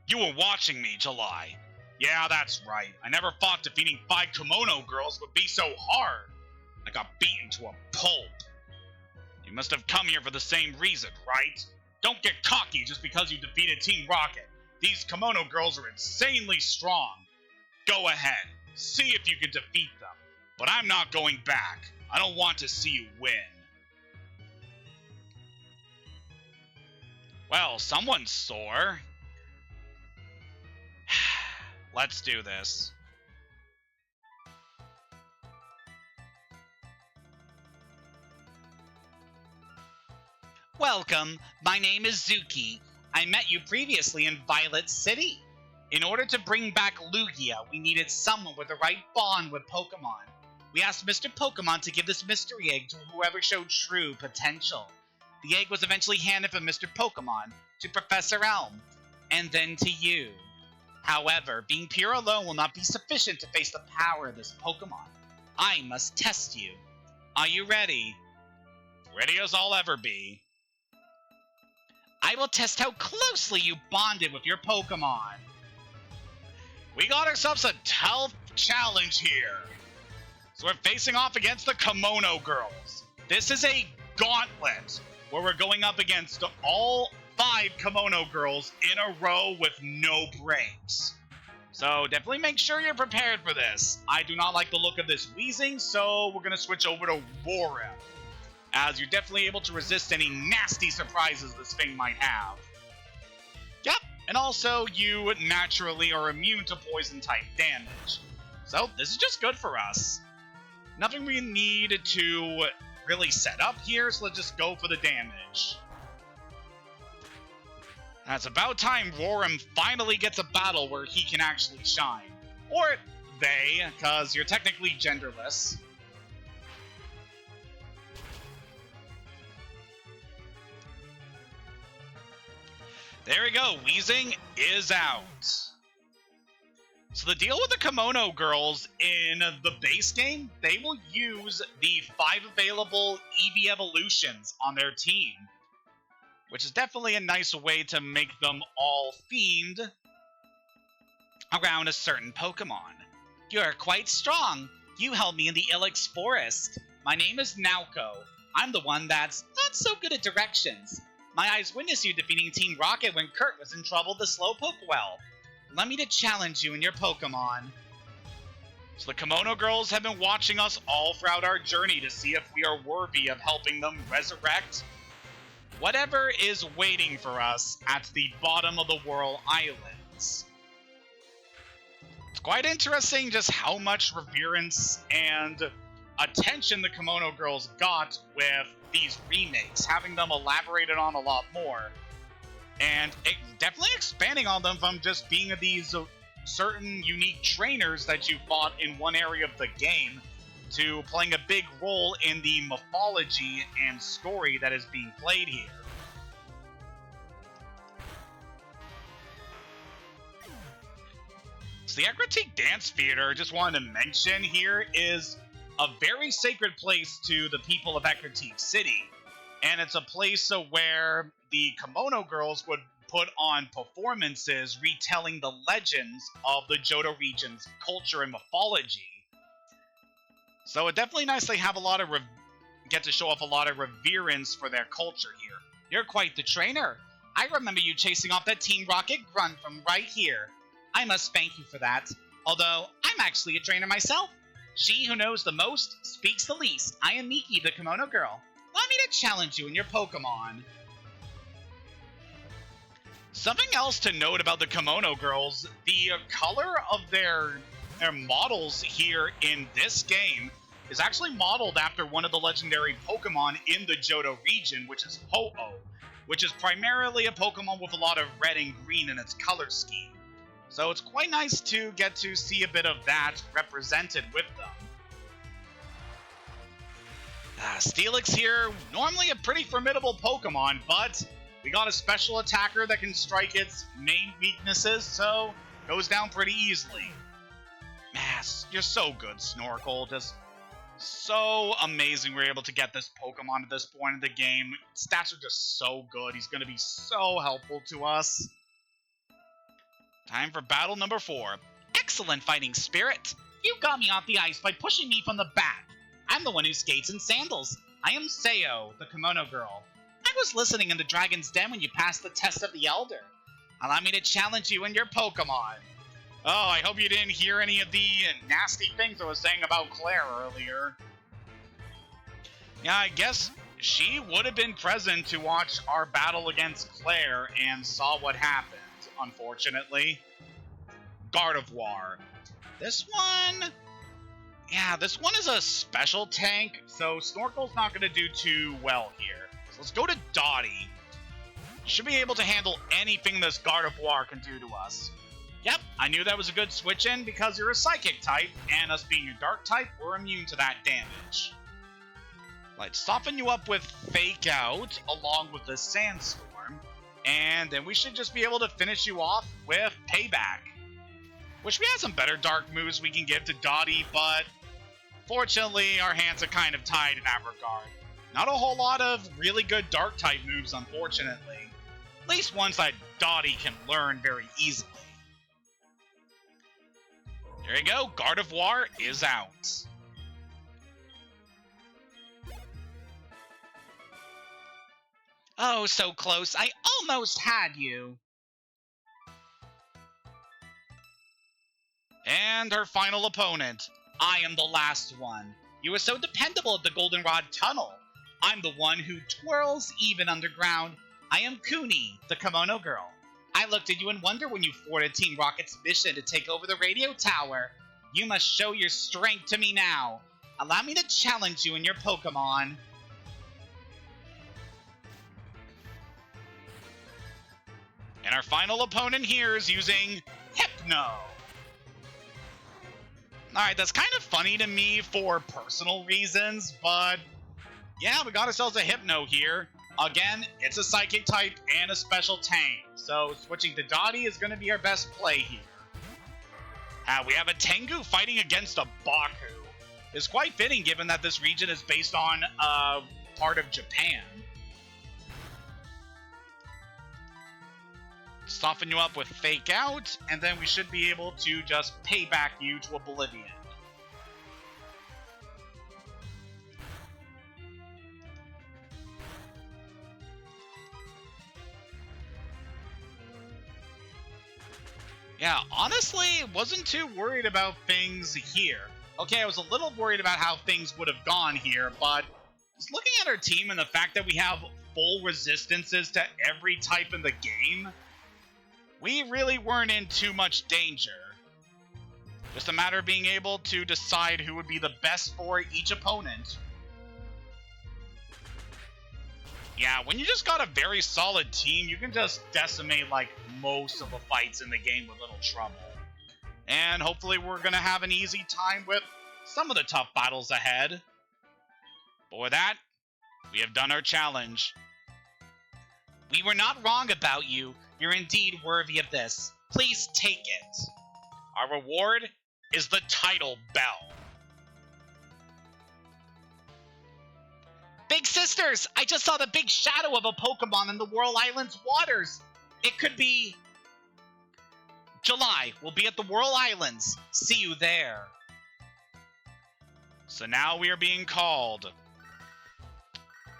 [SPEAKER 1] You were watching me, July. Yeah, that's right. I never thought defeating 5 Kimono girls would be so hard. I got beaten to a pulp. You must have come here for the same reason, right? Don't get cocky just because you defeated Team Rocket. These Kimono girls are insanely strong. Go ahead, see if you can defeat them. But I'm not going back. I don't want to see you win. Well, someone's sore. Let's do this. Welcome, my name is Zuki. I met you previously in Violet City. In order to bring back Lugia, we needed someone with the right bond with Pokemon. We asked Mr. Pokemon to give this mystery egg to whoever showed true potential. The egg was eventually handed from Mr. Pokemon to Professor Elm, and then to you. However, being pure alone will not be sufficient to face the power of this Pokemon. I must test you. Are you ready? Ready as I'll ever be. I will test how closely you bonded with your Pokemon. We got ourselves a tough challenge here. So we're facing off against the Kimono girls. This is a gauntlet where we're going up against all 5 Kimono girls in a row with no breaks. So definitely make sure you're prepared for this. I do not like the look of this Weezing, so we're going to switch over to Warren, as you're definitely able to resist any nasty surprises this thing might have. Yep, and also you naturally are immune to poison type damage. So this is just good for us. Nothing we need to really set up here, so let's just go for the damage. It's about time Roram finally gets a battle where he can actually shine. Or they, because you're technically genderless. There we go, Weezing is out. So the deal with the Kimono girls in the base game, they will use the 5 available EV evolutions on their team, which is definitely a nice way to make them all themed around a certain Pokemon. You're quite strong. You held me in the Ilex Forest. My name is Naoko. I'm the one that's not so good at directions. My eyes witnessed you defeating Team Rocket when Kurt was in trouble with the Slowpoke well. Let me to challenge you and your Pokemon. So the Kimono girls have been watching us all throughout our journey to see if we are worthy of helping them resurrect whatever is waiting for us at the bottom of the Whirl Islands. It's quite interesting just how much reverence and attention the Kimono girls got with these remakes, having them elaborated on a lot more. And definitely expanding on them from just being these certain unique trainers that you fought in one area of the game to playing a big role in the mythology and story that is being played here. So the Ecruteak Dance Theater, just wanted to mention here, is a very sacred place to the people of Ecruteak City. And it's a place where the Kimono girls would put on performances retelling the legends of the Johto region's culture and mythology. So it definitely nice they have a lot of get to show off a lot of reverence for their culture here. You're quite the trainer. I remember you chasing off that Team Rocket grunt from right here.
[SPEAKER 2] I must thank you for that. Although, I'm actually a trainer myself. She who knows the most speaks the least. I am Miki, the Kimono Girl. Allow me to challenge you in your Pokemon.
[SPEAKER 1] Something else to note about the Kimono Girls, the color of their models here in this game is actually modeled after one of the legendary Pokemon in the Johto region, which is Ho-Oh, which is primarily a Pokemon with a lot of red and green in its color scheme. So it's quite nice to get to see a bit of that represented with them. Steelix here, normally a pretty formidable Pokemon, but we got a special attacker that can strike its main weaknesses, so goes down pretty easily. Mass, you're so good, Snorkel. Just so amazing we're able to get this Pokemon at this point in the game. Stats are just so good. He's going to be so helpful to us. Time for battle number 4.
[SPEAKER 2] Excellent fighting spirit. You got me off the ice by pushing me from the back. I'm the one who skates in sandals. I am Sayo, the Kimono Girl. I was listening in the Dragon's Den when you passed the test of the Elder. Allow me to challenge you in your Pokemon.
[SPEAKER 1] Oh, I hope you didn't hear any of the nasty things I was saying about Claire earlier. Yeah, I guess she would have been present to watch our battle against Claire and saw what happened, unfortunately. Gardevoir. This one is a special tank, so Snorkel's not going to do too well here. So let's go to Dottie. Should be able to handle anything this Gardevoir can do to us. Yep, I knew that was a good switch-in because you're a Psychic type, and us being a Dark type, we're immune to that damage. Let's soften you up with Fake Out, along with the Sandstorm, and then we should just be able to finish you off with Payback. Wish we had some better Dark moves we can give to Dottie, but fortunately, our hands are kind of tied in that regard. Not a whole lot of really good Dark-type moves, unfortunately. At least ones that Dottie can learn very easily. There you go, Gardevoir is out.
[SPEAKER 2] Oh, so close. I almost had you.
[SPEAKER 1] And her final opponent.
[SPEAKER 2] I am the last one. You were so dependable at the Goldenrod Tunnel. I'm the one who twirls even underground. I am Kuni, the Kimono Girl. I looked at you in wonder when you thwarted Team Rocket's mission to take over the radio tower. You must show your strength to me now. Allow me to challenge you in your Pokemon.
[SPEAKER 1] And our final opponent here is using Hypno. Alright, that's kind of funny to me for personal reasons, but yeah, we got ourselves a Hypno here. Again, it's a Psychic type and a special tank, so switching to Dottie is going to be our best play here. We have a Tengu fighting against a Baku. It's quite fitting given that this region is based on part of Japan. Soften you up with Fake Out, and then we should be able to just pay back you to Oblivion. Yeah, honestly, wasn't too worried about things here. Okay, I was a little worried about how things would have gone here, but just looking at our team and the fact that we have full resistances to every type in the game, we really weren't in too much danger. Just a matter of being able to decide who would be the best for each opponent. Yeah, when you just got a very solid team, you can just decimate, like, most of the fights in the game with little trouble. And hopefully we're going to have an easy time with some of the tough battles ahead. But with that, we have done our challenge.
[SPEAKER 2] We were not wrong about you. You're indeed worthy of this. Please take it.
[SPEAKER 1] Our reward is the title bell.
[SPEAKER 2] Big sisters, I just saw the big shadow of a Pokemon in the Whirl Islands waters. It could be... July, we'll be at the Whirl Islands. See you there.
[SPEAKER 1] So now we are being called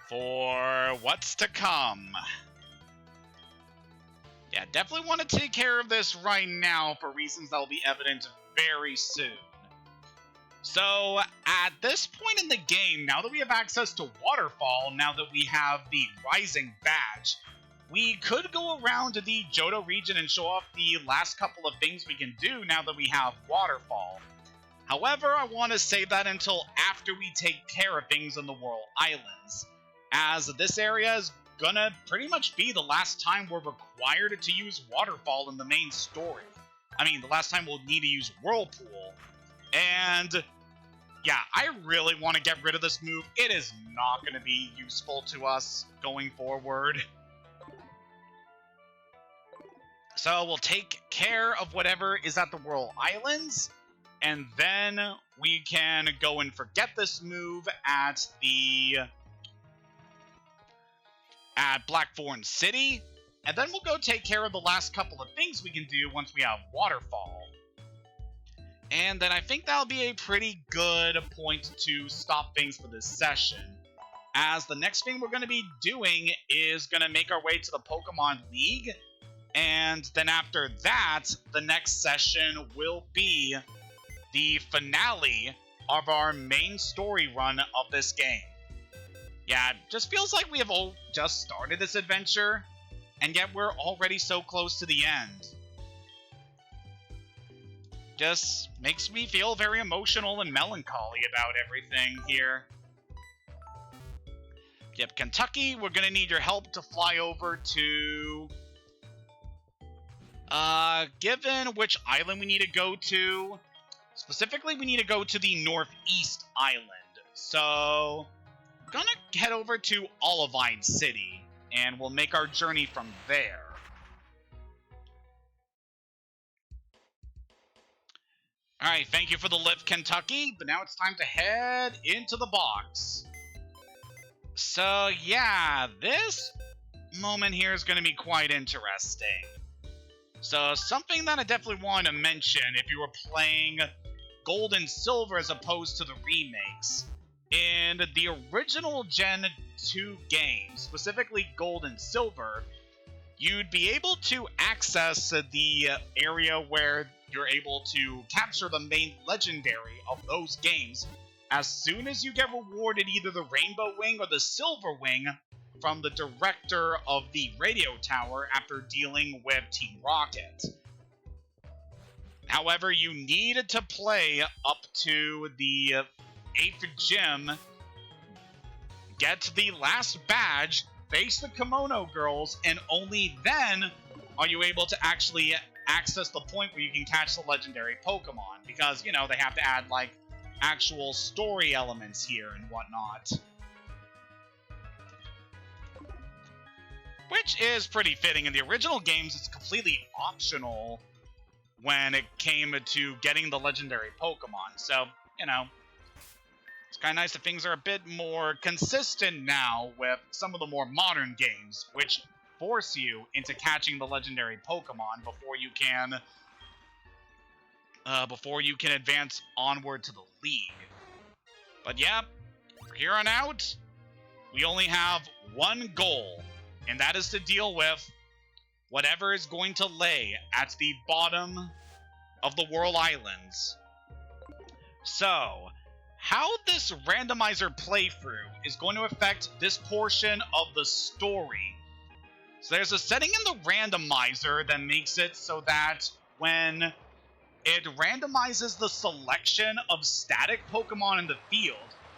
[SPEAKER 1] for what's to come.
[SPEAKER 2] Yeah, definitely want to take care of this right now for reasons that will be evident very soon. So, at this point in the game, now that we have access to Waterfall, now that we have the Rising Badge, we could go around to the Johto region and show off the last couple of things we can do now that we have Waterfall. However, I want to save that until after we take care of things in the Whirl Islands, as this area is gonna pretty much be the last time we're required to use Waterfall in the main story. I mean, the last time we'll need to use Whirlpool. And yeah, I really want to get rid of this move. It is not going to be useful to us going forward. So we'll take care of whatever is at the Whirl Islands, and then we can go and forget this move at Blackthorn City, and then we'll go take care of the last couple of things we can do once we have Waterfall. And then I think that'll be a pretty good point to stop things for this session, as the next thing we're going to be doing is going to make our way to the Pokemon League, and then after that, the next session will be the finale of our main story run of this game. Yeah, it just feels like we have all just started this adventure, and yet we're already so close to the end. Just makes me feel very emotional and melancholy about everything here. Yep, Kentucky, we're gonna need your help to fly over to... given which island we need to go to, specifically we need to go to the Northeast Island. So, gonna head over to Olivine City, and we'll make our journey from there. Alright, thank you for the lift, Kentucky, but now it's time to head into the box. So, yeah, this moment here is going to be quite interesting. So, something that I definitely want to mention if you were playing Gold and Silver as opposed to the remakes. In the original Gen 2 games, specifically Gold and Silver, you'd be able to access the area where you're able to capture the main legendary of those games as soon as you get rewarded either the Rainbow Wing or the Silver Wing from the director of the radio tower after dealing with Team Rocket. However, you need to play up to the 8th gym, get the last badge, face the Kimono Girls, and only then are you able to actually access the point where you can catch the legendary Pokemon, because, you know, they have to add, like, actual story elements here and whatnot. Which is pretty fitting. In the original games, it's completely optional when it came to getting the legendary Pokemon, so, you know, it's kind of nice that things are a bit more consistent now with some of the more modern games, which force you into catching the legendary Pokemon before you can advance onward to the League. But yeah, from here on out, we only have one goal, and that is to deal with whatever is going to lay at the bottom of the Whirl Islands. So, how this randomizer playthrough is going to affect this portion of the story. So there's a setting in the randomizer that makes it so that when it randomizes the selection of static Pokemon in the field,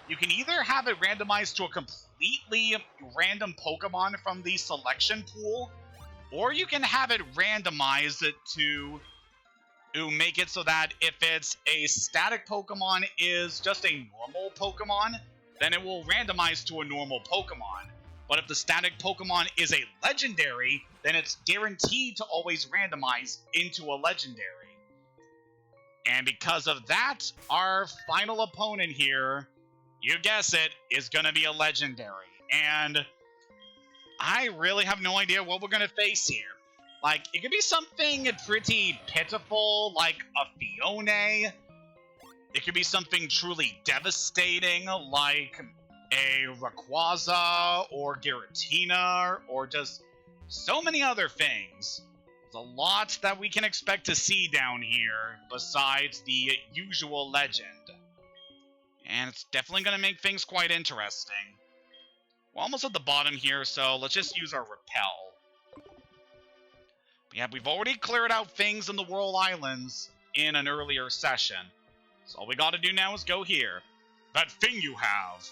[SPEAKER 2] you can either have it randomized to a completely random Pokemon from the selection pool, or you can have it randomized to make it so that if it's a static Pokemon is just a normal Pokemon, then it will randomize to a normal Pokemon. But if the static Pokemon is a legendary, then it's guaranteed to always randomize into a legendary. And because of that, our final opponent here, you guess it, is going to be a legendary. And I really have no idea what we're going to face here. Like, it could be something pretty pitiful, like a Fione. It could be something truly devastating, like a Rayquaza or Giratina, or just so many other things. There's a lot that we can expect to see down here besides the usual legend. And it's definitely going to make things quite interesting. We're almost at the bottom here, so let's just use our repel. Yeah, we've already cleared out things in the Whirl Islands in an earlier session. So all we gotta do now is go here. That thing you have.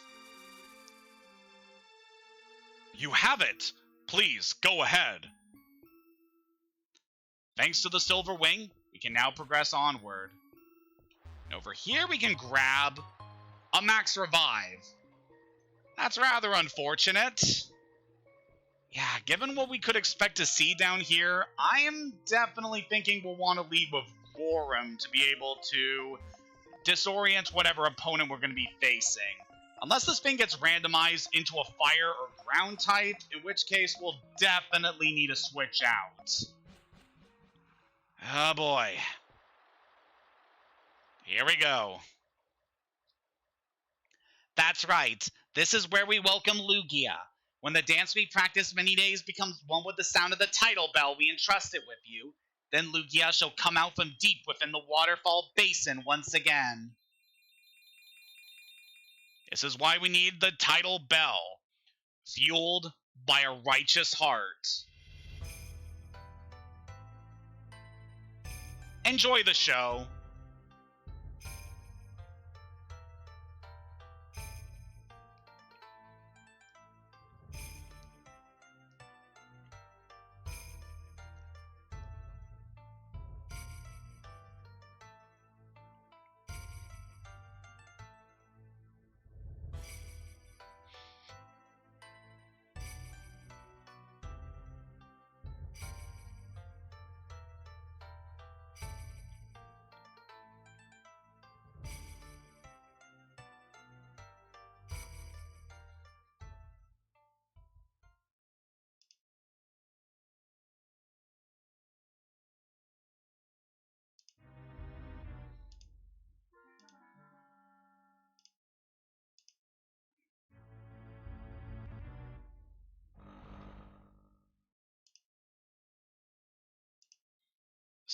[SPEAKER 2] You have it! Please, go ahead. Thanks to the Silver Wing, we can now progress onward. And over here we can grab a Max Revive. That's rather unfortunate. Yeah, given what we could expect to see down here, I am definitely thinking we'll want to lead with Roram to be able to disorient whatever opponent we're going to be facing. Unless this thing gets randomized into a fire or ground type, in which case we'll definitely need to switch out. Oh boy. Here we go. That's right. This is where we welcome Lugia. When the dance we practiced many days becomes one with the sound of the title bell we entrusted with you, then Lugia shall come out from deep within the waterfall basin once again. This is why we need the title bell, fueled by a righteous heart. Enjoy the show.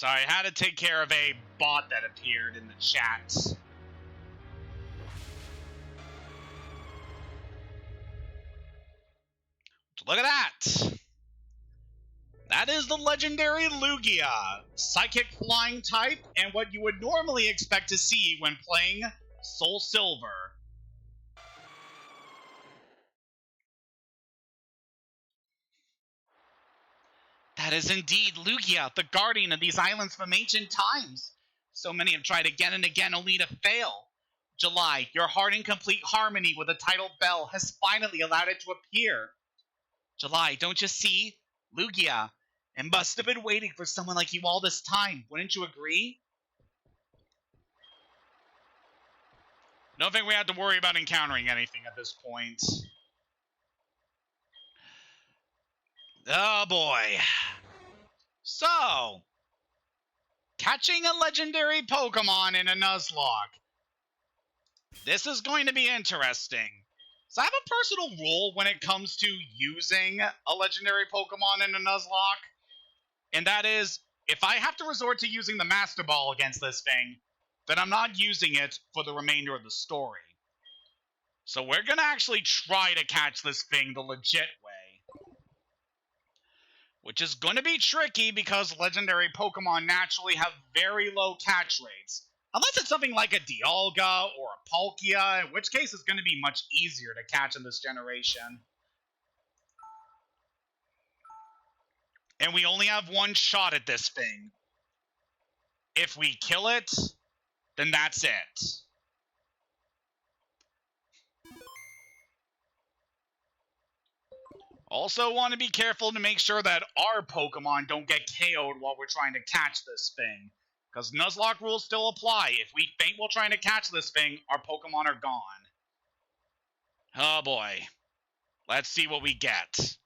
[SPEAKER 2] Sorry, I had to take care of a bot that appeared in the chat. Look at that! That is the legendary Lugia, psychic flying type, and what you would normally expect to see when playing SoulSilver. That is indeed Lugia, the guardian of these islands from ancient times. So many have tried again and again only to fail. July, your heart in complete harmony with the title bell has finally allowed it to appear. July, don't you see? Lugia, it must have been waiting for someone like you all this time, wouldn't you agree? Don't think we have to worry about encountering anything at this point. Oh boy. So, catching a legendary Pokemon in a Nuzlocke. This is going to be interesting. So I have a personal rule when it comes to using a legendary Pokemon in a Nuzlocke. And that is, if I have to resort to using the Master Ball against this thing, then I'm not using it for the remainder of the story. So we're going to actually try to catch this thing the legit way. Which is going to be tricky because legendary Pokemon naturally have very low catch rates. Unless it's something like a Dialga or a Palkia, in which case it's going to be much easier to catch in this generation. And we only have one shot at this thing. If we kill it, then that's it. Also want to be careful to make sure that our Pokemon don't get KO'd while we're trying to catch this thing. Because Nuzlocke rules still apply. If we faint while trying to catch this thing, our Pokemon are gone. Oh boy. Let's see what we get.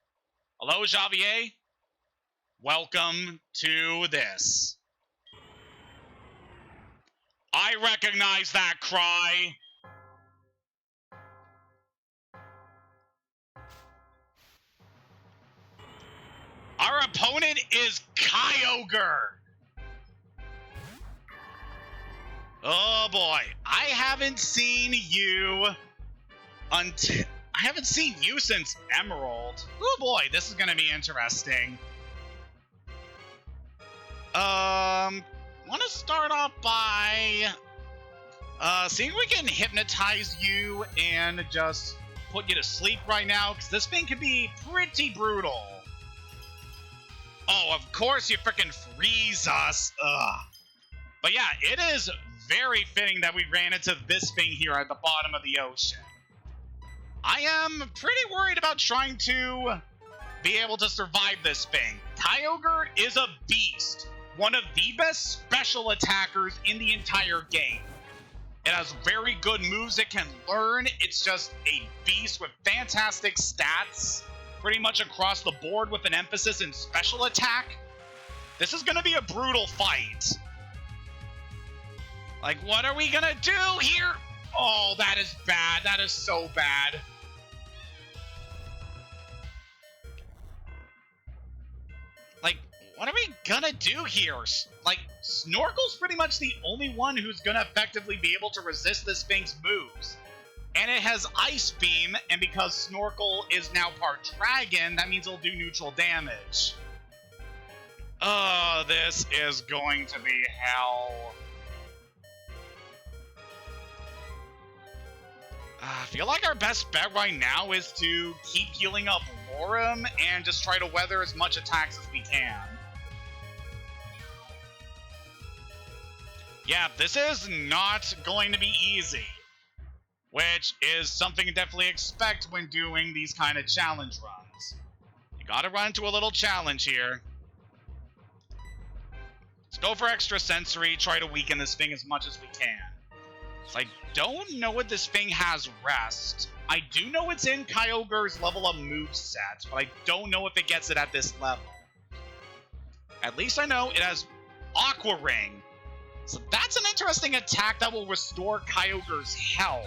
[SPEAKER 2] Hello, Javier? Welcome to this. I recognize that cry. Alright. opponent is Kyogre. Oh boy, I haven't seen you since Emerald. Oh boy, this is gonna be interesting. Want to start off by seeing if we can hypnotize you and just put you to sleep right now, because this thing could be pretty brutal. Oh, of course you freaking freeze us. Ugh. But yeah, it is very fitting that we ran into this thing here at the bottom of the ocean. I am pretty worried about trying to be able to survive this thing. Kyogre is a beast. One of the best special attackers in the entire game. It has very good moves it can learn. It's just a beast with fantastic stats, pretty much across the board with an emphasis in special attack. This is going to be a brutal fight. Like, what are we going to do here? Oh, that is bad. That is so bad. Like, what are we gonna do here? Like, Snorkel's pretty much the only one who's gonna effectively be able to resist this thing's moves. And it has Ice Beam, and because Snorkel is now part Dragon, that means it'll do neutral damage. Oh, this is going to be hell. I feel like our best bet right now is to keep healing up Roram and just try to weather as much attacks as we can. Yeah, this is not going to be easy, which is something to definitely expect when doing these kind of challenge runs. You gotta run into a little challenge here. Let's go for extra sensory, try to weaken this thing as much as we can. So I don't know what this thing has rest. I do know it's in Kyogre's level of moveset, but I don't know if it gets it at this level. At least I know it has Aqua Ring. So that's an interesting attack that will restore Kyogre's health,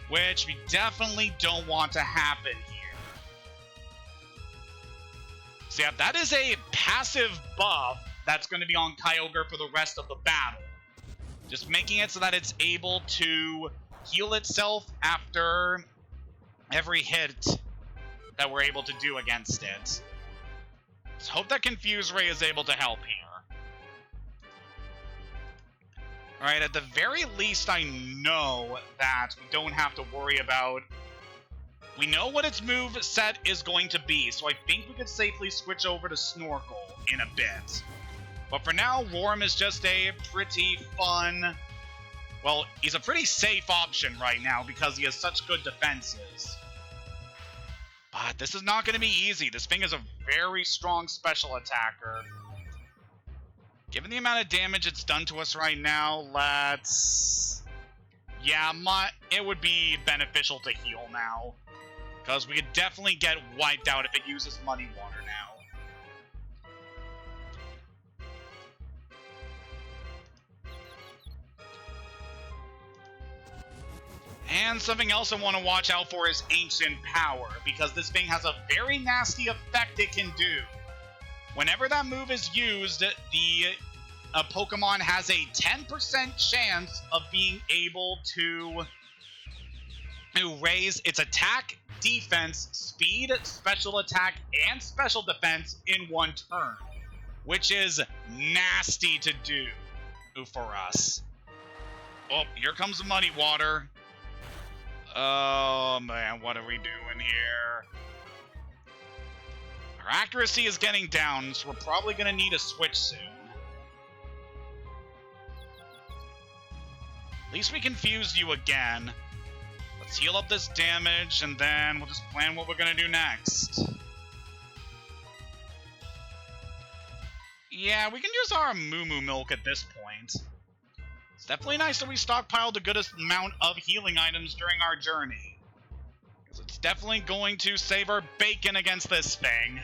[SPEAKER 2] which we definitely don't want to happen here. So yeah, that is a passive buff that's going to be on Kyogre for the rest of the battle. Just making it so that it's able to heal itself after every hit that we're able to do against it. Let's hope that Confuse Ray is able to help here. Alright, at the very least I know that we don't have to worry about... We know what its move set is going to be, so I think we could safely switch over to Snorkel in a bit. But for now, Roram is just a pretty fun... Well, he's a pretty safe option right now because he has such good defenses. But this is not going to be easy. This thing is a very strong special attacker. Given the amount of damage it's done to us right now, let's... Yeah, it would be beneficial to heal now. Because we could definitely get wiped out if it uses Muddy Water now. And something else I want to watch out for is Ancient Power, because this thing has a very nasty effect it can do. Whenever that move is used, the Pokemon has a 10% chance of being able to raise its attack, defense, speed, special attack, and special defense in one turn, which is nasty to do for us. Oh, here comes the Muddy Water. Oh man, what are we doing here? Our accuracy is getting down, so we're probably going to need a switch soon. At least we confused you again. Let's heal up this damage, and then we'll just plan what we're going to do next. Yeah, we can use our Moo Moo Milk at this point. It's definitely nice that we stockpiled the goodest amount of healing items during our journey. Because it's definitely going to save our bacon against this thing.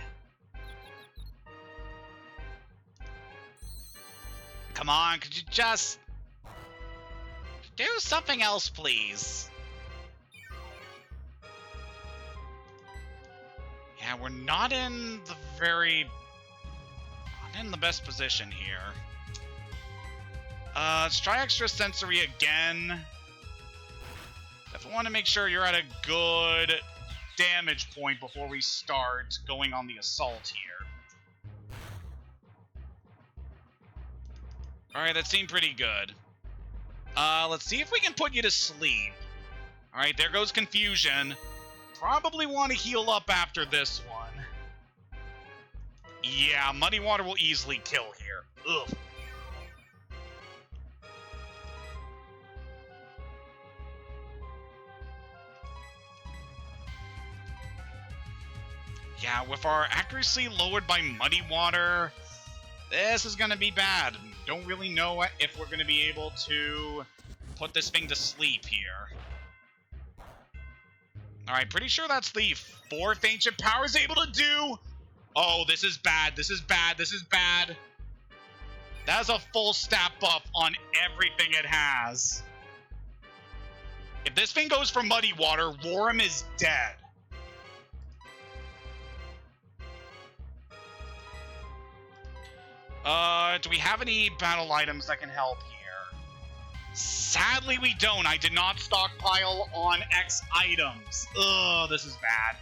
[SPEAKER 2] Come on, could you just... do something else, please? Yeah, we're not in the very in the best position here. Let's try extrasensory again. Definitely want to make sure you're at a good damage point before we start going on the assault here. Alright, that seemed pretty good. Let's see if we can put you to sleep. Alright, there goes confusion. Probably want to heal up after this one. Yeah, Muddy Water will easily kill here. Ugh. Yeah, with our accuracy lowered by Muddy Water, this is going to be bad. Don't really know if we're going to be able to put this thing to sleep here. Alright, pretty sure that's the 4th Ancient Power is able to do. Oh, this is bad. This is bad. This is bad. That's a full stat buff on everything it has. If this thing goes for Muddy Water, Roram is dead. Do we have any battle items that can help here? Sadly, we don't. I did not stockpile on X items. Ugh, this is bad.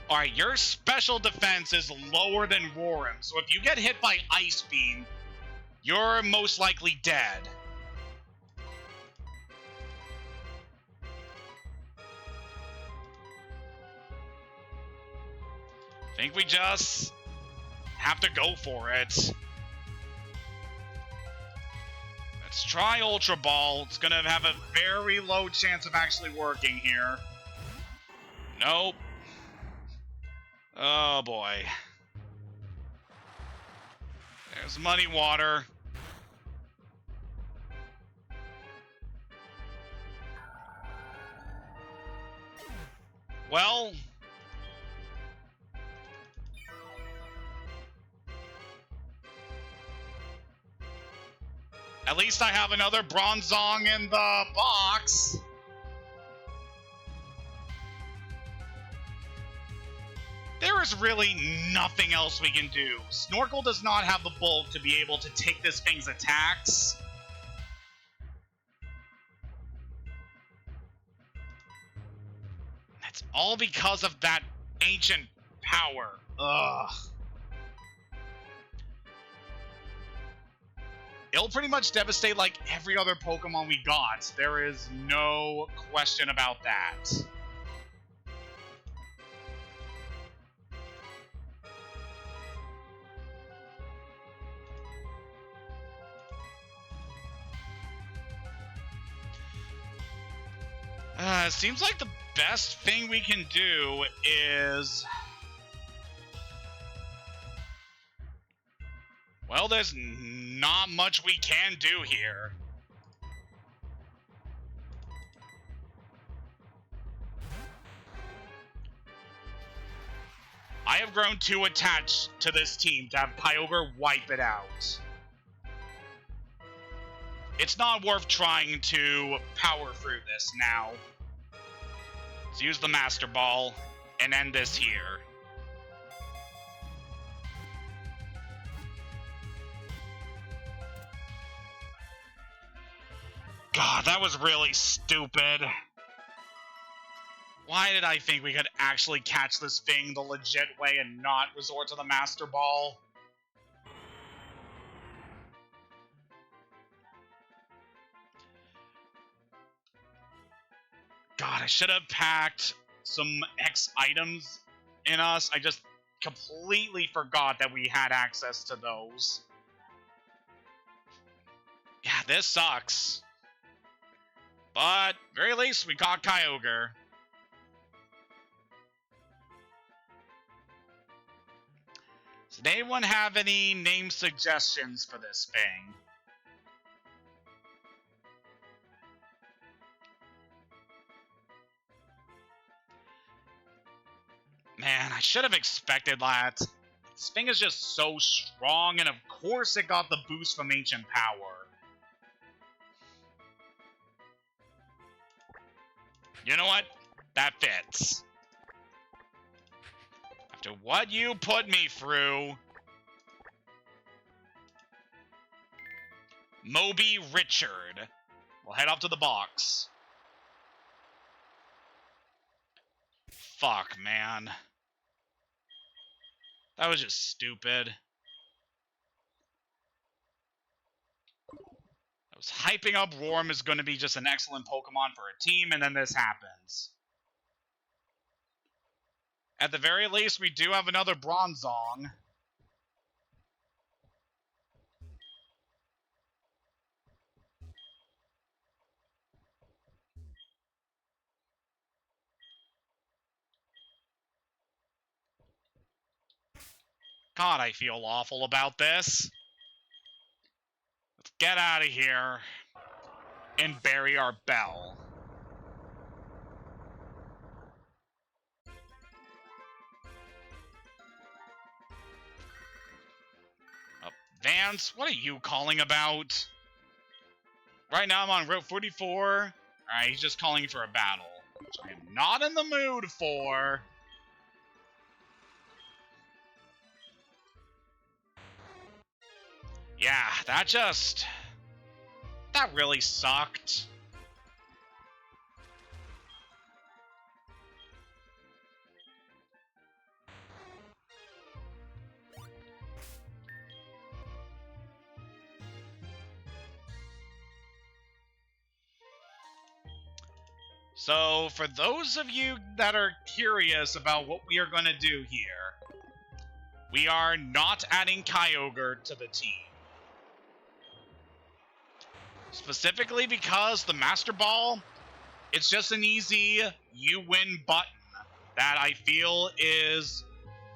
[SPEAKER 2] Alright, your special defense is lower than Roram, so if you get hit by Ice Beam, you're most likely dead. I think we just have to go for it. Let's try Ultra Ball. It's gonna have a very low chance of actually working here. Nope. Oh boy. There's Muddy Water. Well, at least I have another Bronzong in the box. There is really nothing else we can do. Snorkel does not have the bulk to be able to take this thing's attacks. That's all because of that ancient power. Ugh. It'll pretty much devastate like every other Pokemon we got. There is no question about that. It seems like the best thing we can do is... Well, there's not much we can do here. I have grown too attached to this team to have Kyogre wipe it out. It's not worth trying to power through this now. Let's use the Master Ball and end this here. God, that was really stupid. Why did I think we could actually catch this thing the legit way and not resort to the Master Ball? God, I should have packed some X items in us. I just completely forgot that we had access to those. Yeah, this sucks. But, very least, we caught Kyogre. Does anyone have any name suggestions for this thing? Man, I should have expected that. This thing is just so strong, and of course it got the boost from Ancient Power. You know what? That fits. After what you put me through... Moby Richard. We'll head up to the box. Fuck, man. That was just stupid. I was hyping up Roarm is going to be just an excellent Pokemon for a team, and then this happens. At the very least, we do have another Bronzong. God, I feel awful about this. Let's get out of here and bury our bell. Vance, what are you calling about? Right now I'm on Route 44. Alright, he's just calling for a battle, which I am not in the mood for. Yeah, that really sucked. So, for those of you that are curious about what we are going to do here, we are not adding Kyogre to the team. Specifically because the Master Ball, it's just an easy you-win button that I feel is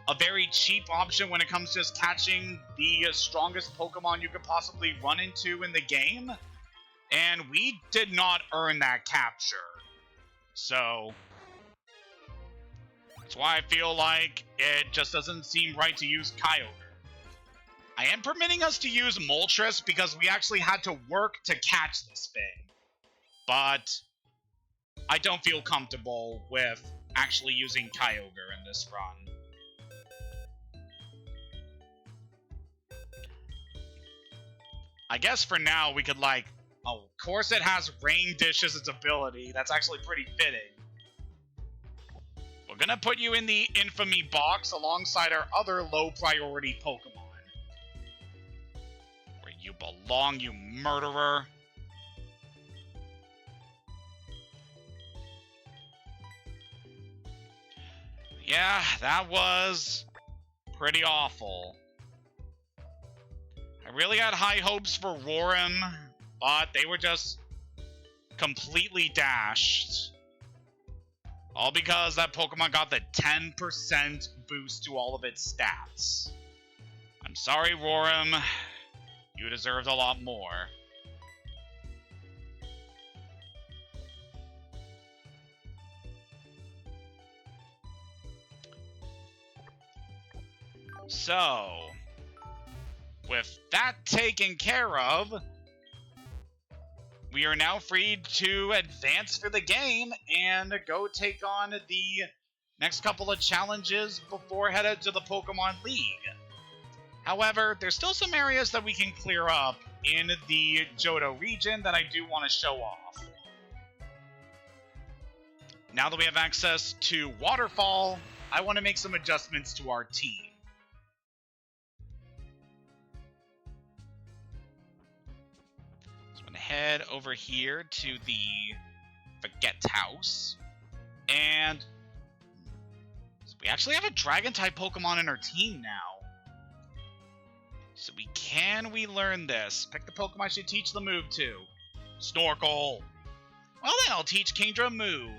[SPEAKER 2] a very cheap option when it comes to just catching the strongest Pokemon you could possibly run into in the game. And we did not earn that capture. So, that's why I feel like it just doesn't seem right to use Kyogre. I am permitting us to use Moltres because we actually had to work to catch this thing. But I don't feel comfortable with actually using Kyogre in this run. I guess for now we could oh, of course it has Rain Dish as its ability. That's actually pretty fitting. We're gonna put you in the Infamy box alongside our other low priority Pokemon. Where you belong, you murderer. Yeah, that was pretty awful. I really had high hopes for Roarm, but they were just completely dashed. All because that Pokemon got the 10% boost to all of its stats. I'm sorry, Roarm. You deserved a lot more. So, with that taken care of, we are now free to advance through the game and go take on the next couple of challenges before headed to the Pokemon League. However, there's still some areas that we can clear up in the Johto region that I do want to show off. Now that we have access to Waterfall, I want to make some adjustments to our team. Head over here to the Forget House, and so we actually have a Dragon-type Pokemon in our team now. So we learn this? Pick the Pokemon I should teach the move to. Snorkel. Well then, I'll teach Kingdra a move.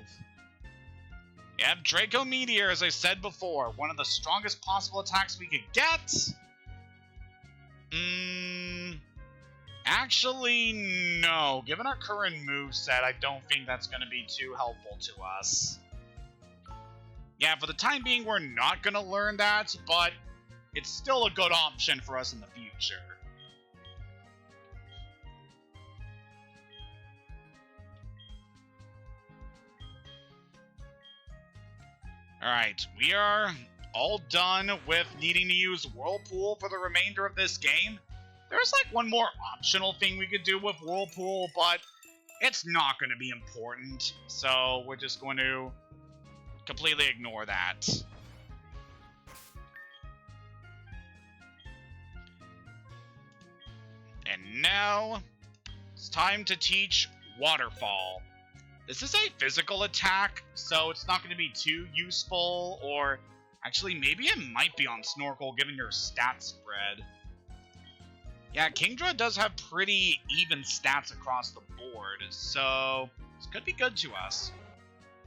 [SPEAKER 2] Yep, Draco Meteor, as I said before, one of the strongest possible attacks we could get. Actually, no. Given our current moveset, I don't think that's going to be too helpful to us. Yeah, for the time being, we're not going to learn that, but it's still a good option for us in the future. Alright, we are all done with needing to use Whirlpool for the remainder of this game. There's like one more optional thing we could do with Whirlpool, but it's not going to be important, so we're just going to completely ignore that. And now, it's time to teach Waterfall. This is a physical attack, so it's not going to be too useful, or actually maybe it might be on Snorkel given your stat spread. Yeah, Kingdra does have pretty even stats across the board, so this could be good to us.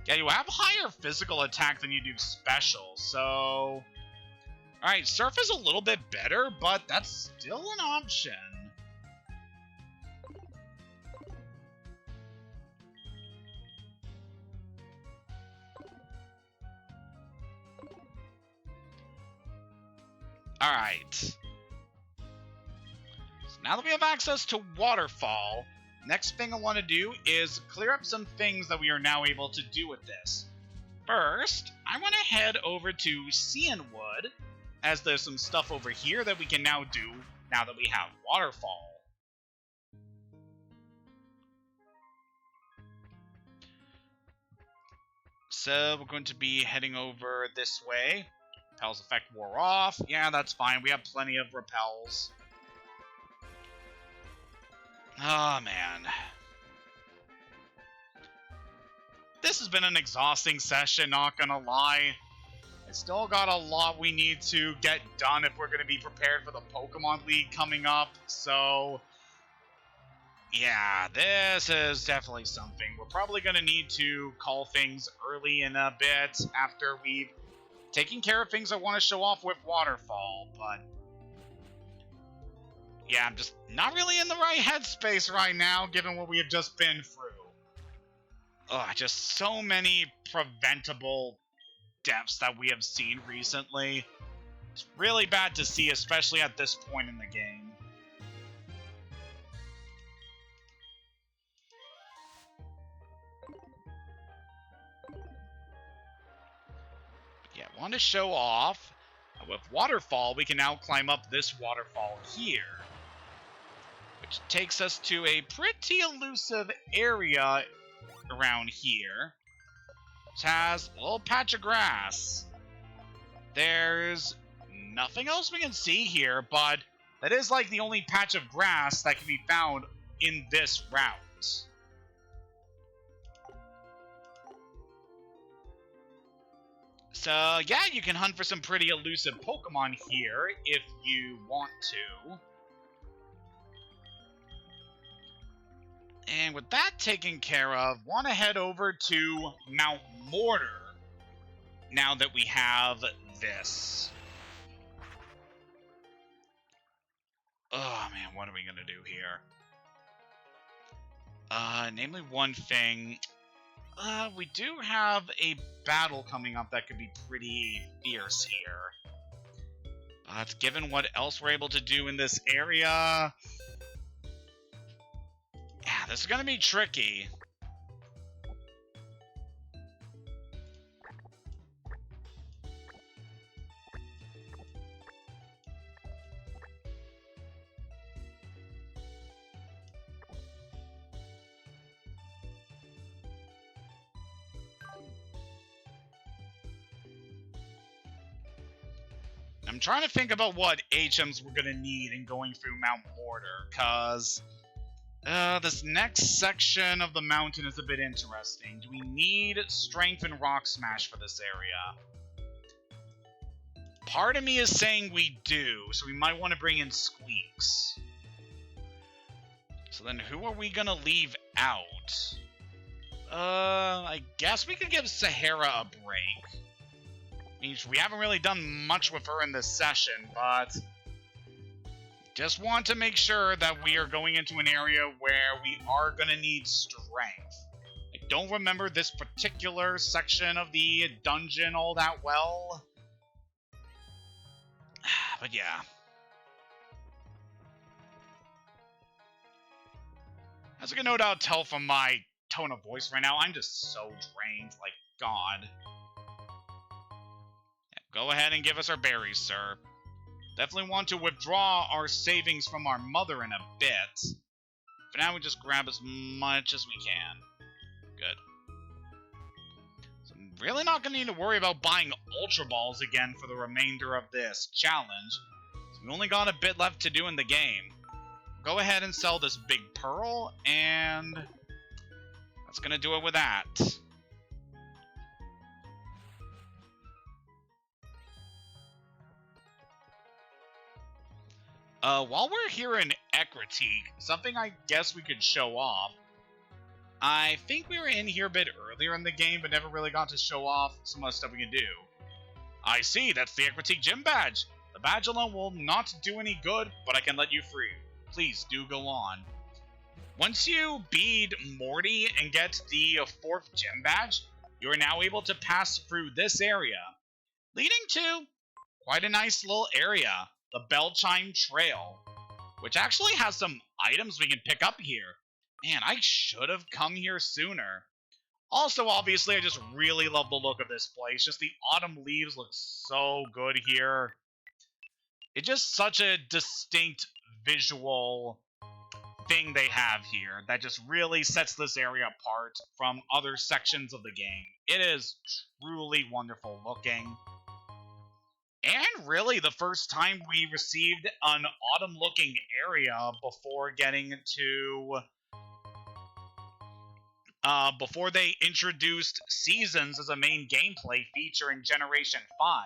[SPEAKER 2] Yeah, you have higher physical attack than you do special, so... Alright, Surf is a little bit better, but that's still an option. Alright. So now that we have access to Waterfall, next thing I want to do is clear up some things that we are now able to do with this. First, I want to head over to Cianwood, as there's some stuff over here that we can now do now that we have Waterfall. So we're going to be heading over this way. Repel's effect wore off. Yeah, that's fine. We have plenty of repels. Oh, man. This has been an exhausting session, not gonna lie. I still got a lot we need to get done if we're gonna be prepared for the Pokemon League coming up, so... yeah, this is definitely something. We're probably gonna need to call things early in a bit after we've taken care of things I want to show off with Waterfall, but... yeah, I'm just not really in the right headspace right now, given what we have just been through. Ugh, just so many preventable deaths that we have seen recently. It's really bad to see, especially at this point in the game. Yeah, I want to show off. With Waterfall, we can now climb up this waterfall here, which takes us to a pretty elusive area around here. It has a little patch of grass. There's nothing else we can see here, but that is like the only patch of grass that can be found in this route. So, yeah, you can hunt for some pretty elusive Pokemon here if you want to. And with that taken care of, want to head over to Mount Mortar now that we have this. Oh, man, what are we going to do here? Namely one thing... we do have a battle coming up that could be pretty fierce here. But given what else we're able to do in this area... yeah, this is going to be tricky. I'm trying to think about what HMs we're going to need in going through Mount Mortar, because this next section of the mountain is a bit interesting. Do we need Strength and Rock Smash for this area? Part of me is saying we do, so we might want to bring in Squeaks. So then who are we going to leave out? I guess we could give Sahara a break. We haven't really done much with her in this session, but just want to make sure that we are going into an area where we are going to need strength. I don't remember this particular section of the dungeon all that well, But yeah. As you can no doubt tell from my tone of voice right now, I'm just so drained. Like, God. Yeah, go ahead and give us our berries, sir. Definitely want to withdraw our savings from our mother in a bit. For now, we just grab as much as we can. Good. So I'm really not going to need to worry about buying Ultra Balls again for the remainder of this challenge. So we only got a bit left to do in the game. Go ahead and sell this big pearl, and that's going to do it with that. While we're here in Ekritique, something I guess we could show off. I think we were in here a bit earlier in the game, but never really got to show off some of the stuff we can do. I see, that's the Ekritique gym badge. The badge alone will not do any good, but I can let you free. Please do go on. Once you beat Morty and get the 4th gym badge, you are now able to pass through this area, leading to quite a nice little area, the Bell Chime Trail, which actually has some items we can pick up here. Man, I should have come here sooner. Also, obviously, I just really love the look of this place. Just the autumn leaves look so good here. It's just such a distinct visual thing they have here that just really sets this area apart from other sections of the game. It is truly wonderful looking. And really the first time we received an autumn looking area before getting to before they introduced seasons as a main gameplay feature in Generation 5.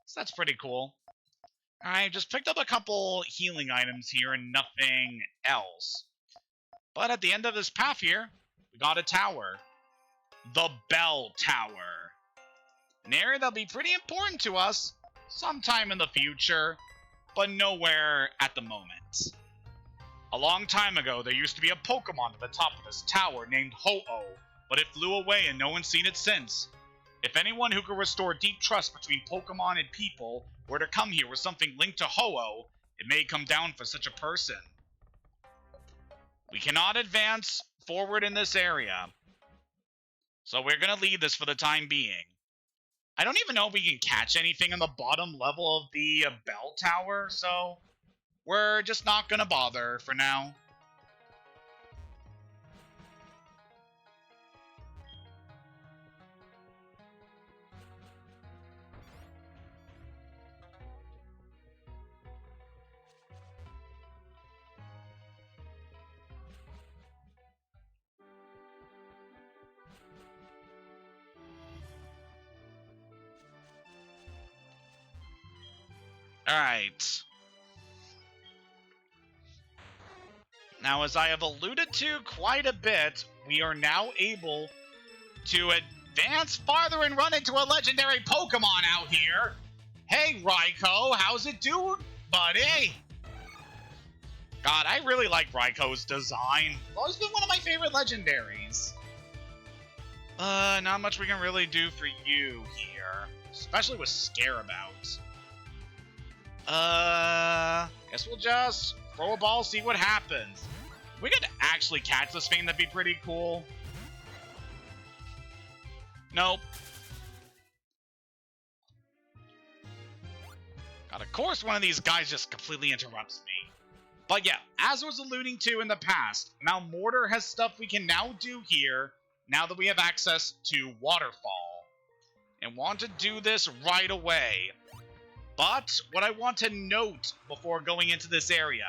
[SPEAKER 2] So that's pretty cool. I just picked up a couple healing items here and nothing else. But at the end of this path here, we got a tower. The Bell Tower. An area that'll be pretty important to us sometime in the future, but nowhere at the moment. A long time ago, there used to be a Pokemon at the top of this tower named Ho-Oh, but it flew away and no one's seen it since. If anyone who could restore deep trust between Pokemon and people were to come here with something linked to Ho-Oh, it may come down for such a person. We cannot advance forward in this area, so we're going to leave this for the time being. I don't even know if we can catch anything on the bottom level of the bell tower, so we're just not going to bother for now. Alright. Now, as I have alluded to quite a bit, we are now able to advance farther and run into a legendary Pokemon out here. Hey, Raikou, how's it doing, buddy? God, I really like Raikou's design. It's always been one of my favorite legendaries. Not much we can really do for you here, especially with Scarabout. Guess we'll just throw a ball, see what happens. If we could actually catch this thing, that'd be pretty cool. Nope. God, of course one of these guys just completely interrupts me. But yeah, as I was alluding to in the past, Mount Mortar has stuff we can now do here, now that we have access to Waterfall. And want to do this right away. But what I want to note before going into this area,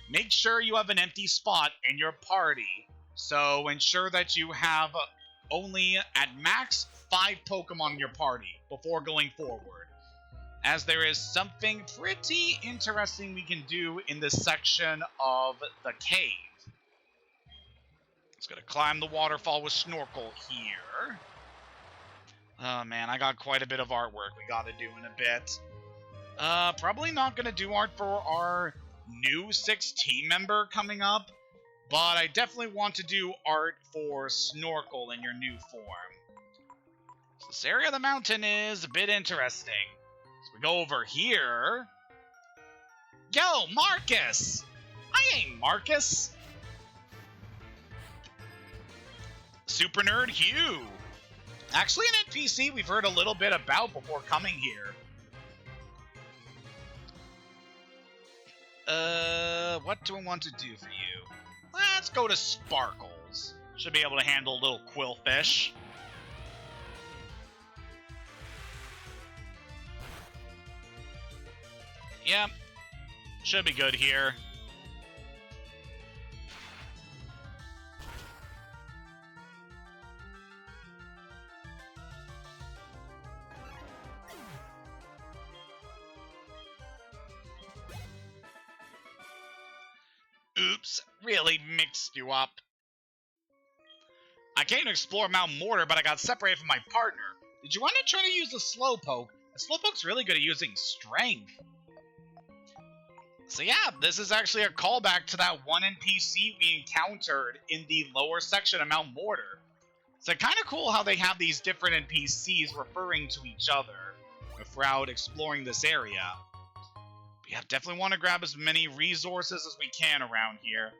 [SPEAKER 2] make sure you have an empty spot in your party. So ensure that you have only at max 5 Pokemon in your party before going forward, as there is something pretty interesting we can do in this section of the cave. Just gonna climb the waterfall with Snorkel here. Oh man, I got quite a bit of artwork we gotta do in a bit. Probably not gonna do art for our new 6th team member coming up, but I definitely want to do art for Snorkel in your new form. So this area of the mountain is a bit interesting. So we go over here. Yo, Marcus! I ain't Marcus! Super Nerd Hugh! Actually an NPC we've heard a little bit about before coming here. What do I want to do for you? Let's go to Sparkles. Should be able to handle a little Quillfish. Yep. Should be good here. Oops, really mixed you up. I came to explore Mount Mortar, but I got separated from my partner. Did you want to try to use a Slowpoke? A Slowpoke's really good at using Strength. So yeah, this is actually a callback to that one NPC we encountered in the lower section of Mount Mortar. So kind of cool how they have these different NPCs referring to each other throughout exploring this area. But yeah, definitely want to grab as many resources as we can around here.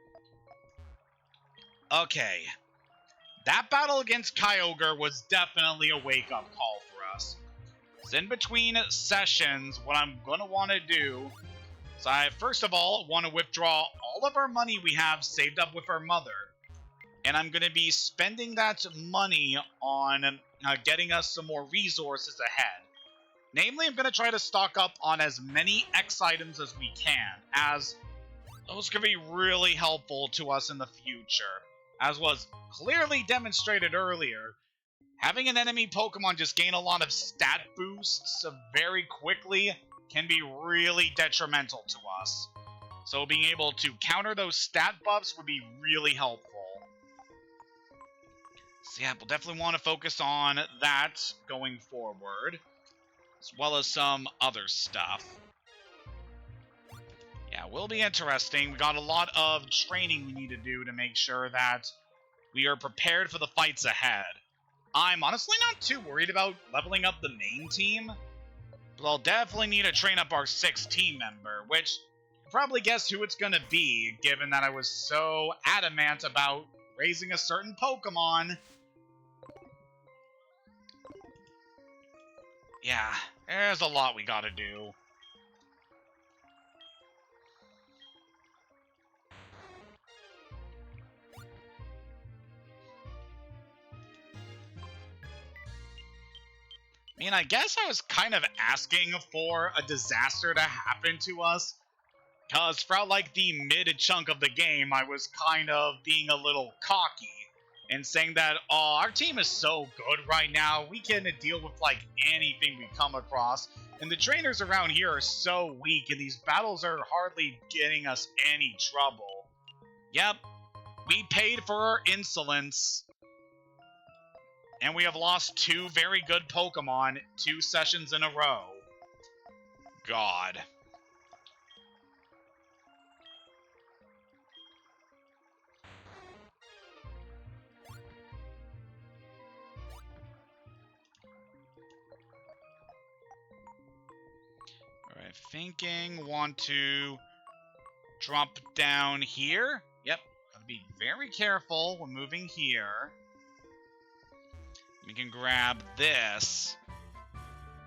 [SPEAKER 2] Okay. That battle against Kyogre was definitely a wake-up call for us. So in between sessions, what I'm going to want to do is I, first of all, want to withdraw all of our money we have saved up with our mother. And I'm going to be spending that money on getting us some more resources ahead. Namely, I'm going to try to stock up on as many X items as we can, as those can be really helpful to us in the future. As was clearly demonstrated earlier, having an enemy Pokemon just gain a lot of stat boosts very quickly can be really detrimental to us. So being able to counter those stat buffs would be really helpful. So yeah, we'll definitely want to focus on that going forward, as well as some other stuff. Yeah, will be interesting. We got a lot of training we need to do to make sure that we are prepared for the fights ahead. I'm honestly not too worried about leveling up the main team, but I'll definitely need to train up our 6th team member, which you probably guess who it's gonna be, given that I was so adamant about raising a certain Pokemon. Yeah, there's a lot we gotta do. I mean, I guess I was kind of asking for a disaster to happen to us, because throughout, like, the mid-chunk of the game, I was kind of being a little cocky and saying that, oh, our team is so good right now, we can deal with, like, anything we come across, and the trainers around here are so weak, and these battles are hardly getting us any trouble. Yep, we paid for our insolence. And we have lost 2 very good Pokemon 2 sessions in a row. God. Alright, thinking, want to drop down here. Yep, gotta be very careful when moving here. We can grab this.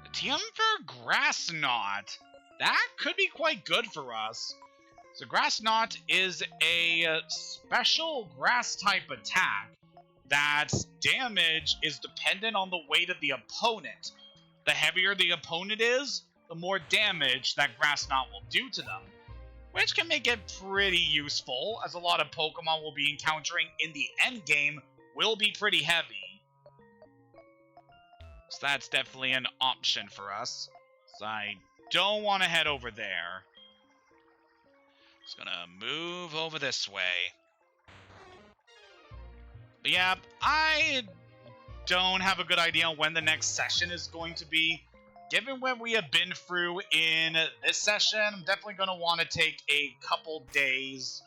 [SPEAKER 2] The TM for Grass Knot. That could be quite good for us. So Grass Knot is a special grass type attack that's damage is dependent on the weight of the opponent. The heavier the opponent is, the more damage that Grass Knot will do to them, which can make it pretty useful, as a lot of Pokemon we'll be encountering in the endgame will be pretty heavy. So that's definitely an option for us. So I don't want to head over there. Just gonna move over this way. But yeah, I don't have a good idea when the next session is going to be. Given what we have been through in this session, I'm definitely going to want to take a couple days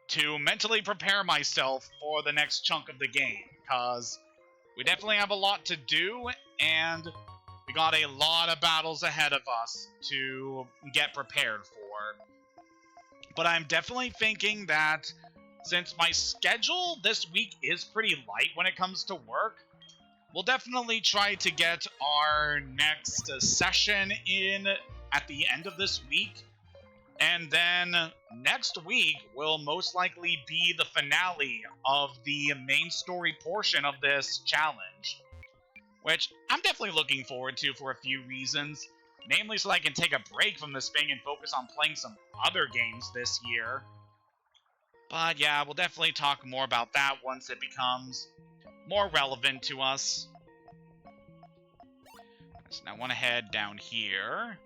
[SPEAKER 2] to mentally prepare myself for the next chunk of the game, because we definitely have a lot to do, and we got a lot of battles ahead of us to get prepared for. But I'm definitely thinking that since my schedule this week is pretty light when it comes to work, we'll definitely try to get our next session in at the end of this week. And then next week will most likely be the finale of the main story portion of this challenge, which I'm definitely looking forward to for a few reasons. Namely, so I can take a break from this thing and focus on playing some other games this year. But yeah, we'll definitely talk more about that once it becomes more relevant to us. So now I want to head down here.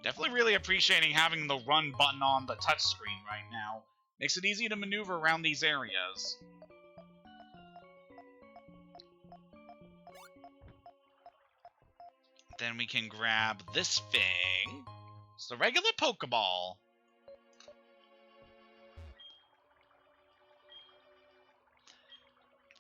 [SPEAKER 2] Definitely really appreciating having the run button on the touchscreen right now. Makes it easy to maneuver around these areas. Then we can grab this thing. It's the regular Pokeball.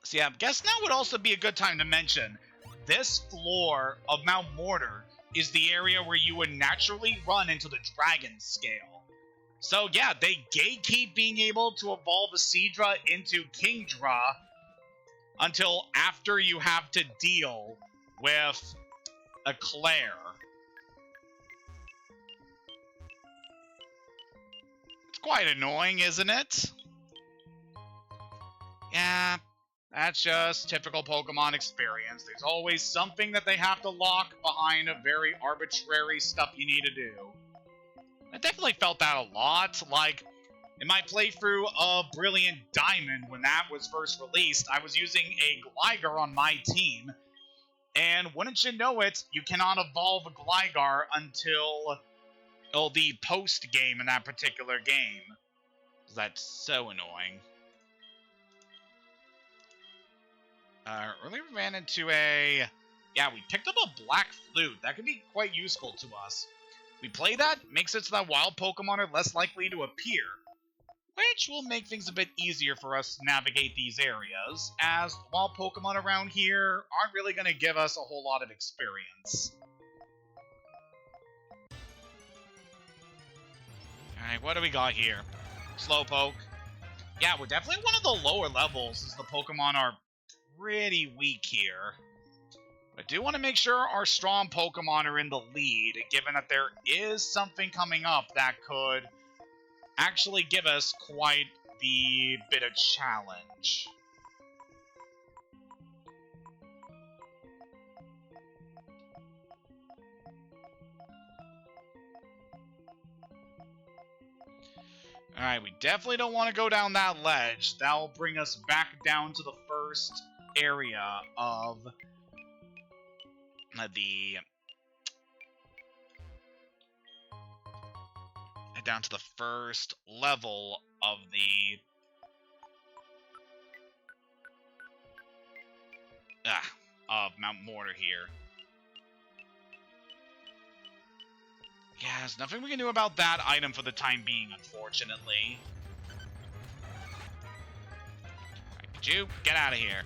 [SPEAKER 2] So yeah, I guess now would also be a good time to mention, this floor of Mount Mortar is the area where you would naturally run into the Dragon Scale. So yeah, they gatekeep being able to evolve a Seadra into Kingdra until after you have to deal with a Claire. It's quite annoying, isn't it? Yeah, that's just typical Pokemon experience. There's always something that they have to lock behind a very arbitrary stuff you need to do. I definitely felt that a lot. Like, in my playthrough of Brilliant Diamond, when that was first released, I was using a Gligar on my team. And wouldn't you know it, you cannot evolve a Gligar until the post-game in that particular game. That's so annoying. Earlier we ran into a... Yeah, we picked up a black flute. That could be quite useful to us. We play that, makes it so that wild Pokemon are less likely to appear, which will make things a bit easier for us to navigate these areas, as the wild Pokemon around here aren't really going to give us a whole lot of experience. Alright, what do we got here? Slowpoke. Yeah, we're definitely one of the lower levels, as the Pokemon are pretty weak here. I do want to make sure our strong Pokemon are in the lead, given that there is something coming up that could actually give us quite the bit of challenge. Alright, we definitely don't want to go down that ledge. That will bring us back down to the first area of down to the first level of of Mount Mortar here. Yeah, there's nothing we can do about that item for the time being, unfortunately. Alright, could you get out of here?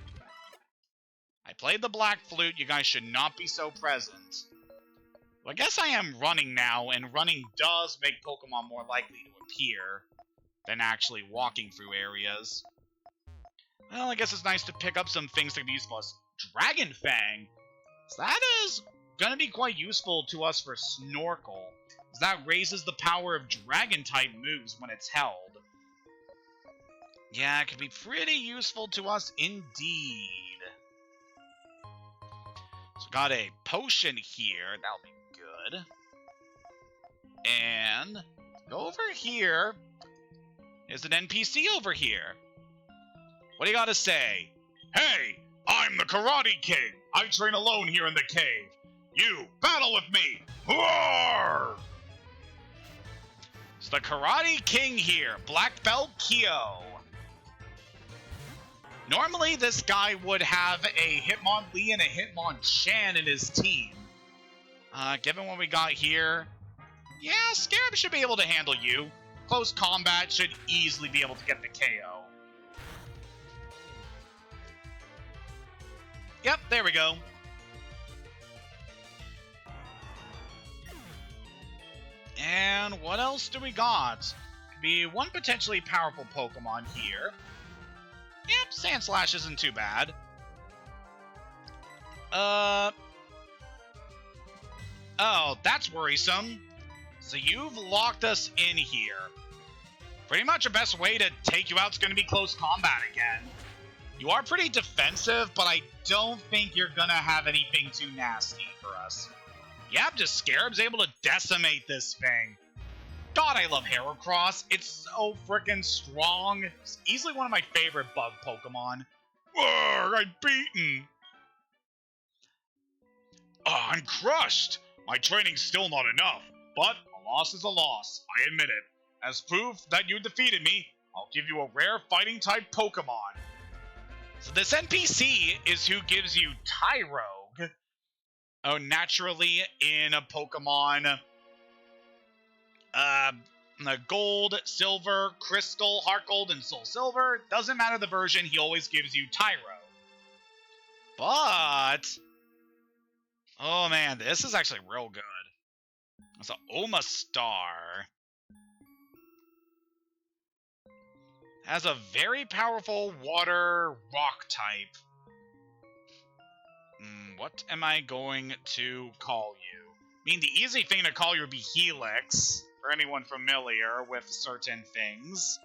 [SPEAKER 2] I played the Black Flute, you guys should not be so present. Well, I guess I am running now, and running does make Pokemon more likely to appear than actually walking through areas. Well, I guess it's nice to pick up some things that can be useful as Dragon Fang. So that is going to be quite useful to us for Snorkel, as that raises the power of Dragon-type moves when it's held. Yeah, it could be pretty useful to us indeed. So got a potion here, that'll be good. And go over here. There's an NPC over here. What do you gotta say? Hey, I'm the Karate King. I train alone here in the cave. You battle with me. Roar! It's the Karate King here, Black Belt Kyo. Normally, this guy would have a Hitmonlee and a Hitmonchan in his team. Given what we got here, yeah, Scarab should be able to handle you. Close combat should easily be able to get the KO. Yep, there we go. And what else do we got? Could be one potentially powerful Pokemon here. Yep, Sandslash isn't too bad. Oh, that's worrisome. So you've locked us in here. Pretty much our best way to take you out is going to be close combat again. You are pretty defensive, but I don't think you're going to have anything too nasty for us. Yep, just Scarab's able to decimate this thing. God, I love Heracross. It's so freaking strong. It's easily one of my favorite bug Pokemon. Urgh, I'm beaten. I'm crushed. My training's still not enough, but a loss is a loss. I admit it. As proof that you defeated me, I'll give you a rare fighting-type Pokemon. So this NPC is who gives you Tyrogue. Oh, naturally in a Pokemon... Gold, Silver, Crystal, Heart Gold, and Soul Silver. Doesn't matter the version, he always gives you Tyrogue. But... oh man, this is actually real good. It's an Omastar. Has a very powerful water rock type. What am I going to call you? I mean, the easy thing to call you would be Helix, for anyone familiar with certain things.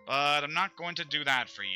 [SPEAKER 2] But I'm not going to do that for you.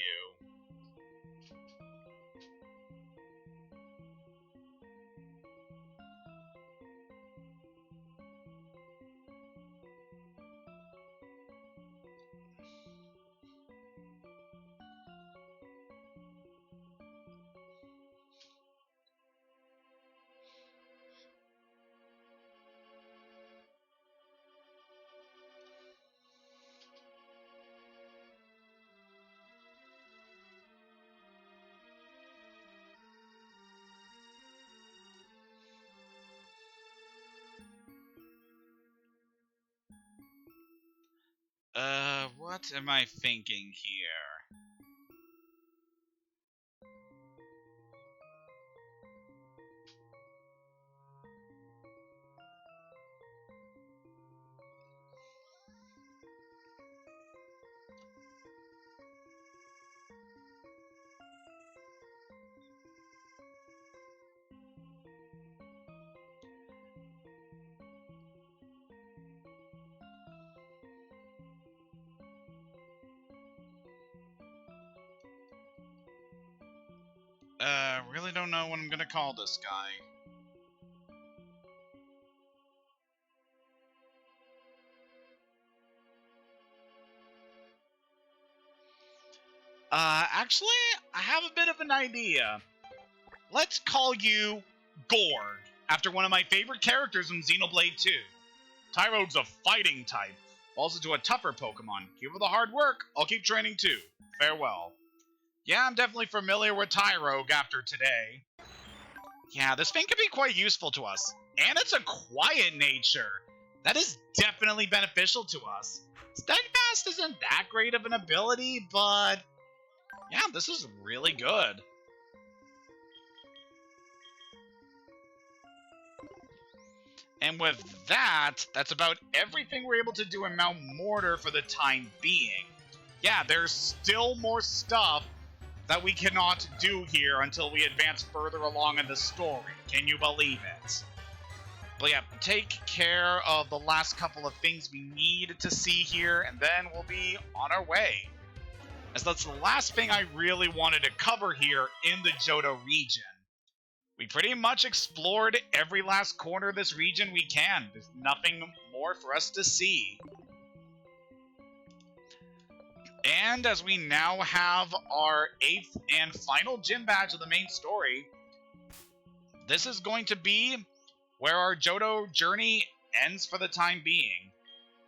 [SPEAKER 2] What am I thinking here? Really don't know what I'm gonna call this guy. Actually, I have a bit of an idea. Let's call you Gord, after one of my favorite characters from Xenoblade 2. Tyrogue's a fighting type, falls into a tougher Pokemon. Keep up the hard work, I'll keep training too. Farewell. Yeah, I'm definitely familiar with Tyrogue after today. Yeah, this thing can be quite useful to us. And it's a quiet nature. That is definitely beneficial to us. Steadfast isn't that great of an ability, but... yeah, this is really good. And with that, that's about everything we're able to do in Mount Mortar for the time being. Yeah, there's still more stuff that we cannot do here until we advance further along in the story. Can you believe it? But yeah, take care of the last couple of things we need to see here, and then we'll be on our way. As that's the last thing I really wanted to cover here in the Johto region. We pretty much explored every last corner of this region we can. There's nothing more for us to see. And as we now have our 8th and final gym badge of the main story, this is going to be where our Johto journey ends for the time being.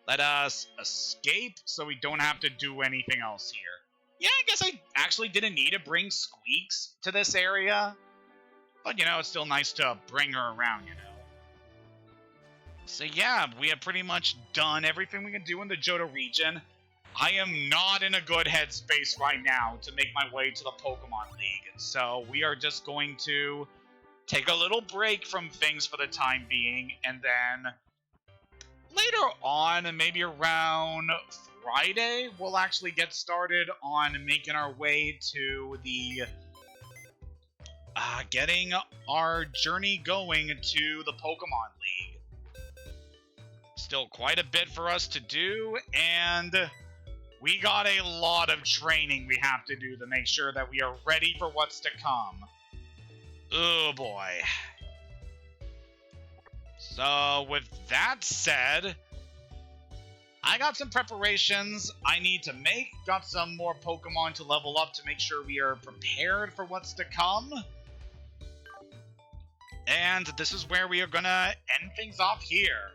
[SPEAKER 2] Let us escape so we don't have to do anything else here. Yeah, I guess I actually didn't need to bring Squeaks to this area. But, you know, it's still nice to bring her around, you know. So yeah, we have pretty much done everything we can do in the Johto region. I am not in a good headspace right now to make my way to the Pokemon League. So we are just going to take a little break from things for the time being and then later on, maybe around Friday, we'll actually get started on making our way to the getting our journey going to the Pokemon League. Still quite a bit for us to do, and we got a lot of training we have to do to make sure that we are ready for what's to come. Oh boy. So with that said, I got some preparations I need to make. Got some more Pokemon to level up to make sure we are prepared for what's to come. And this is where we are gonna end things off here.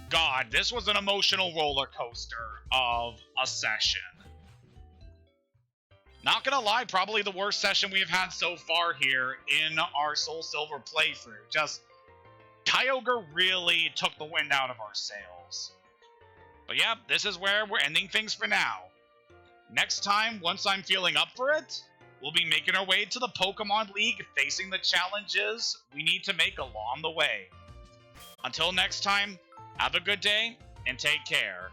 [SPEAKER 2] God, this was an emotional roller coaster of a session. Not gonna lie, probably the worst session we've had so far here in our SoulSilver playthrough. Just, Kyogre really took the wind out of our sails. But yeah, this is where we're ending things for now. Next time, once I'm feeling up for it, we'll be making our way to the Pokemon League, facing the challenges we need to make along the way. Until next time, have a good day, and take care.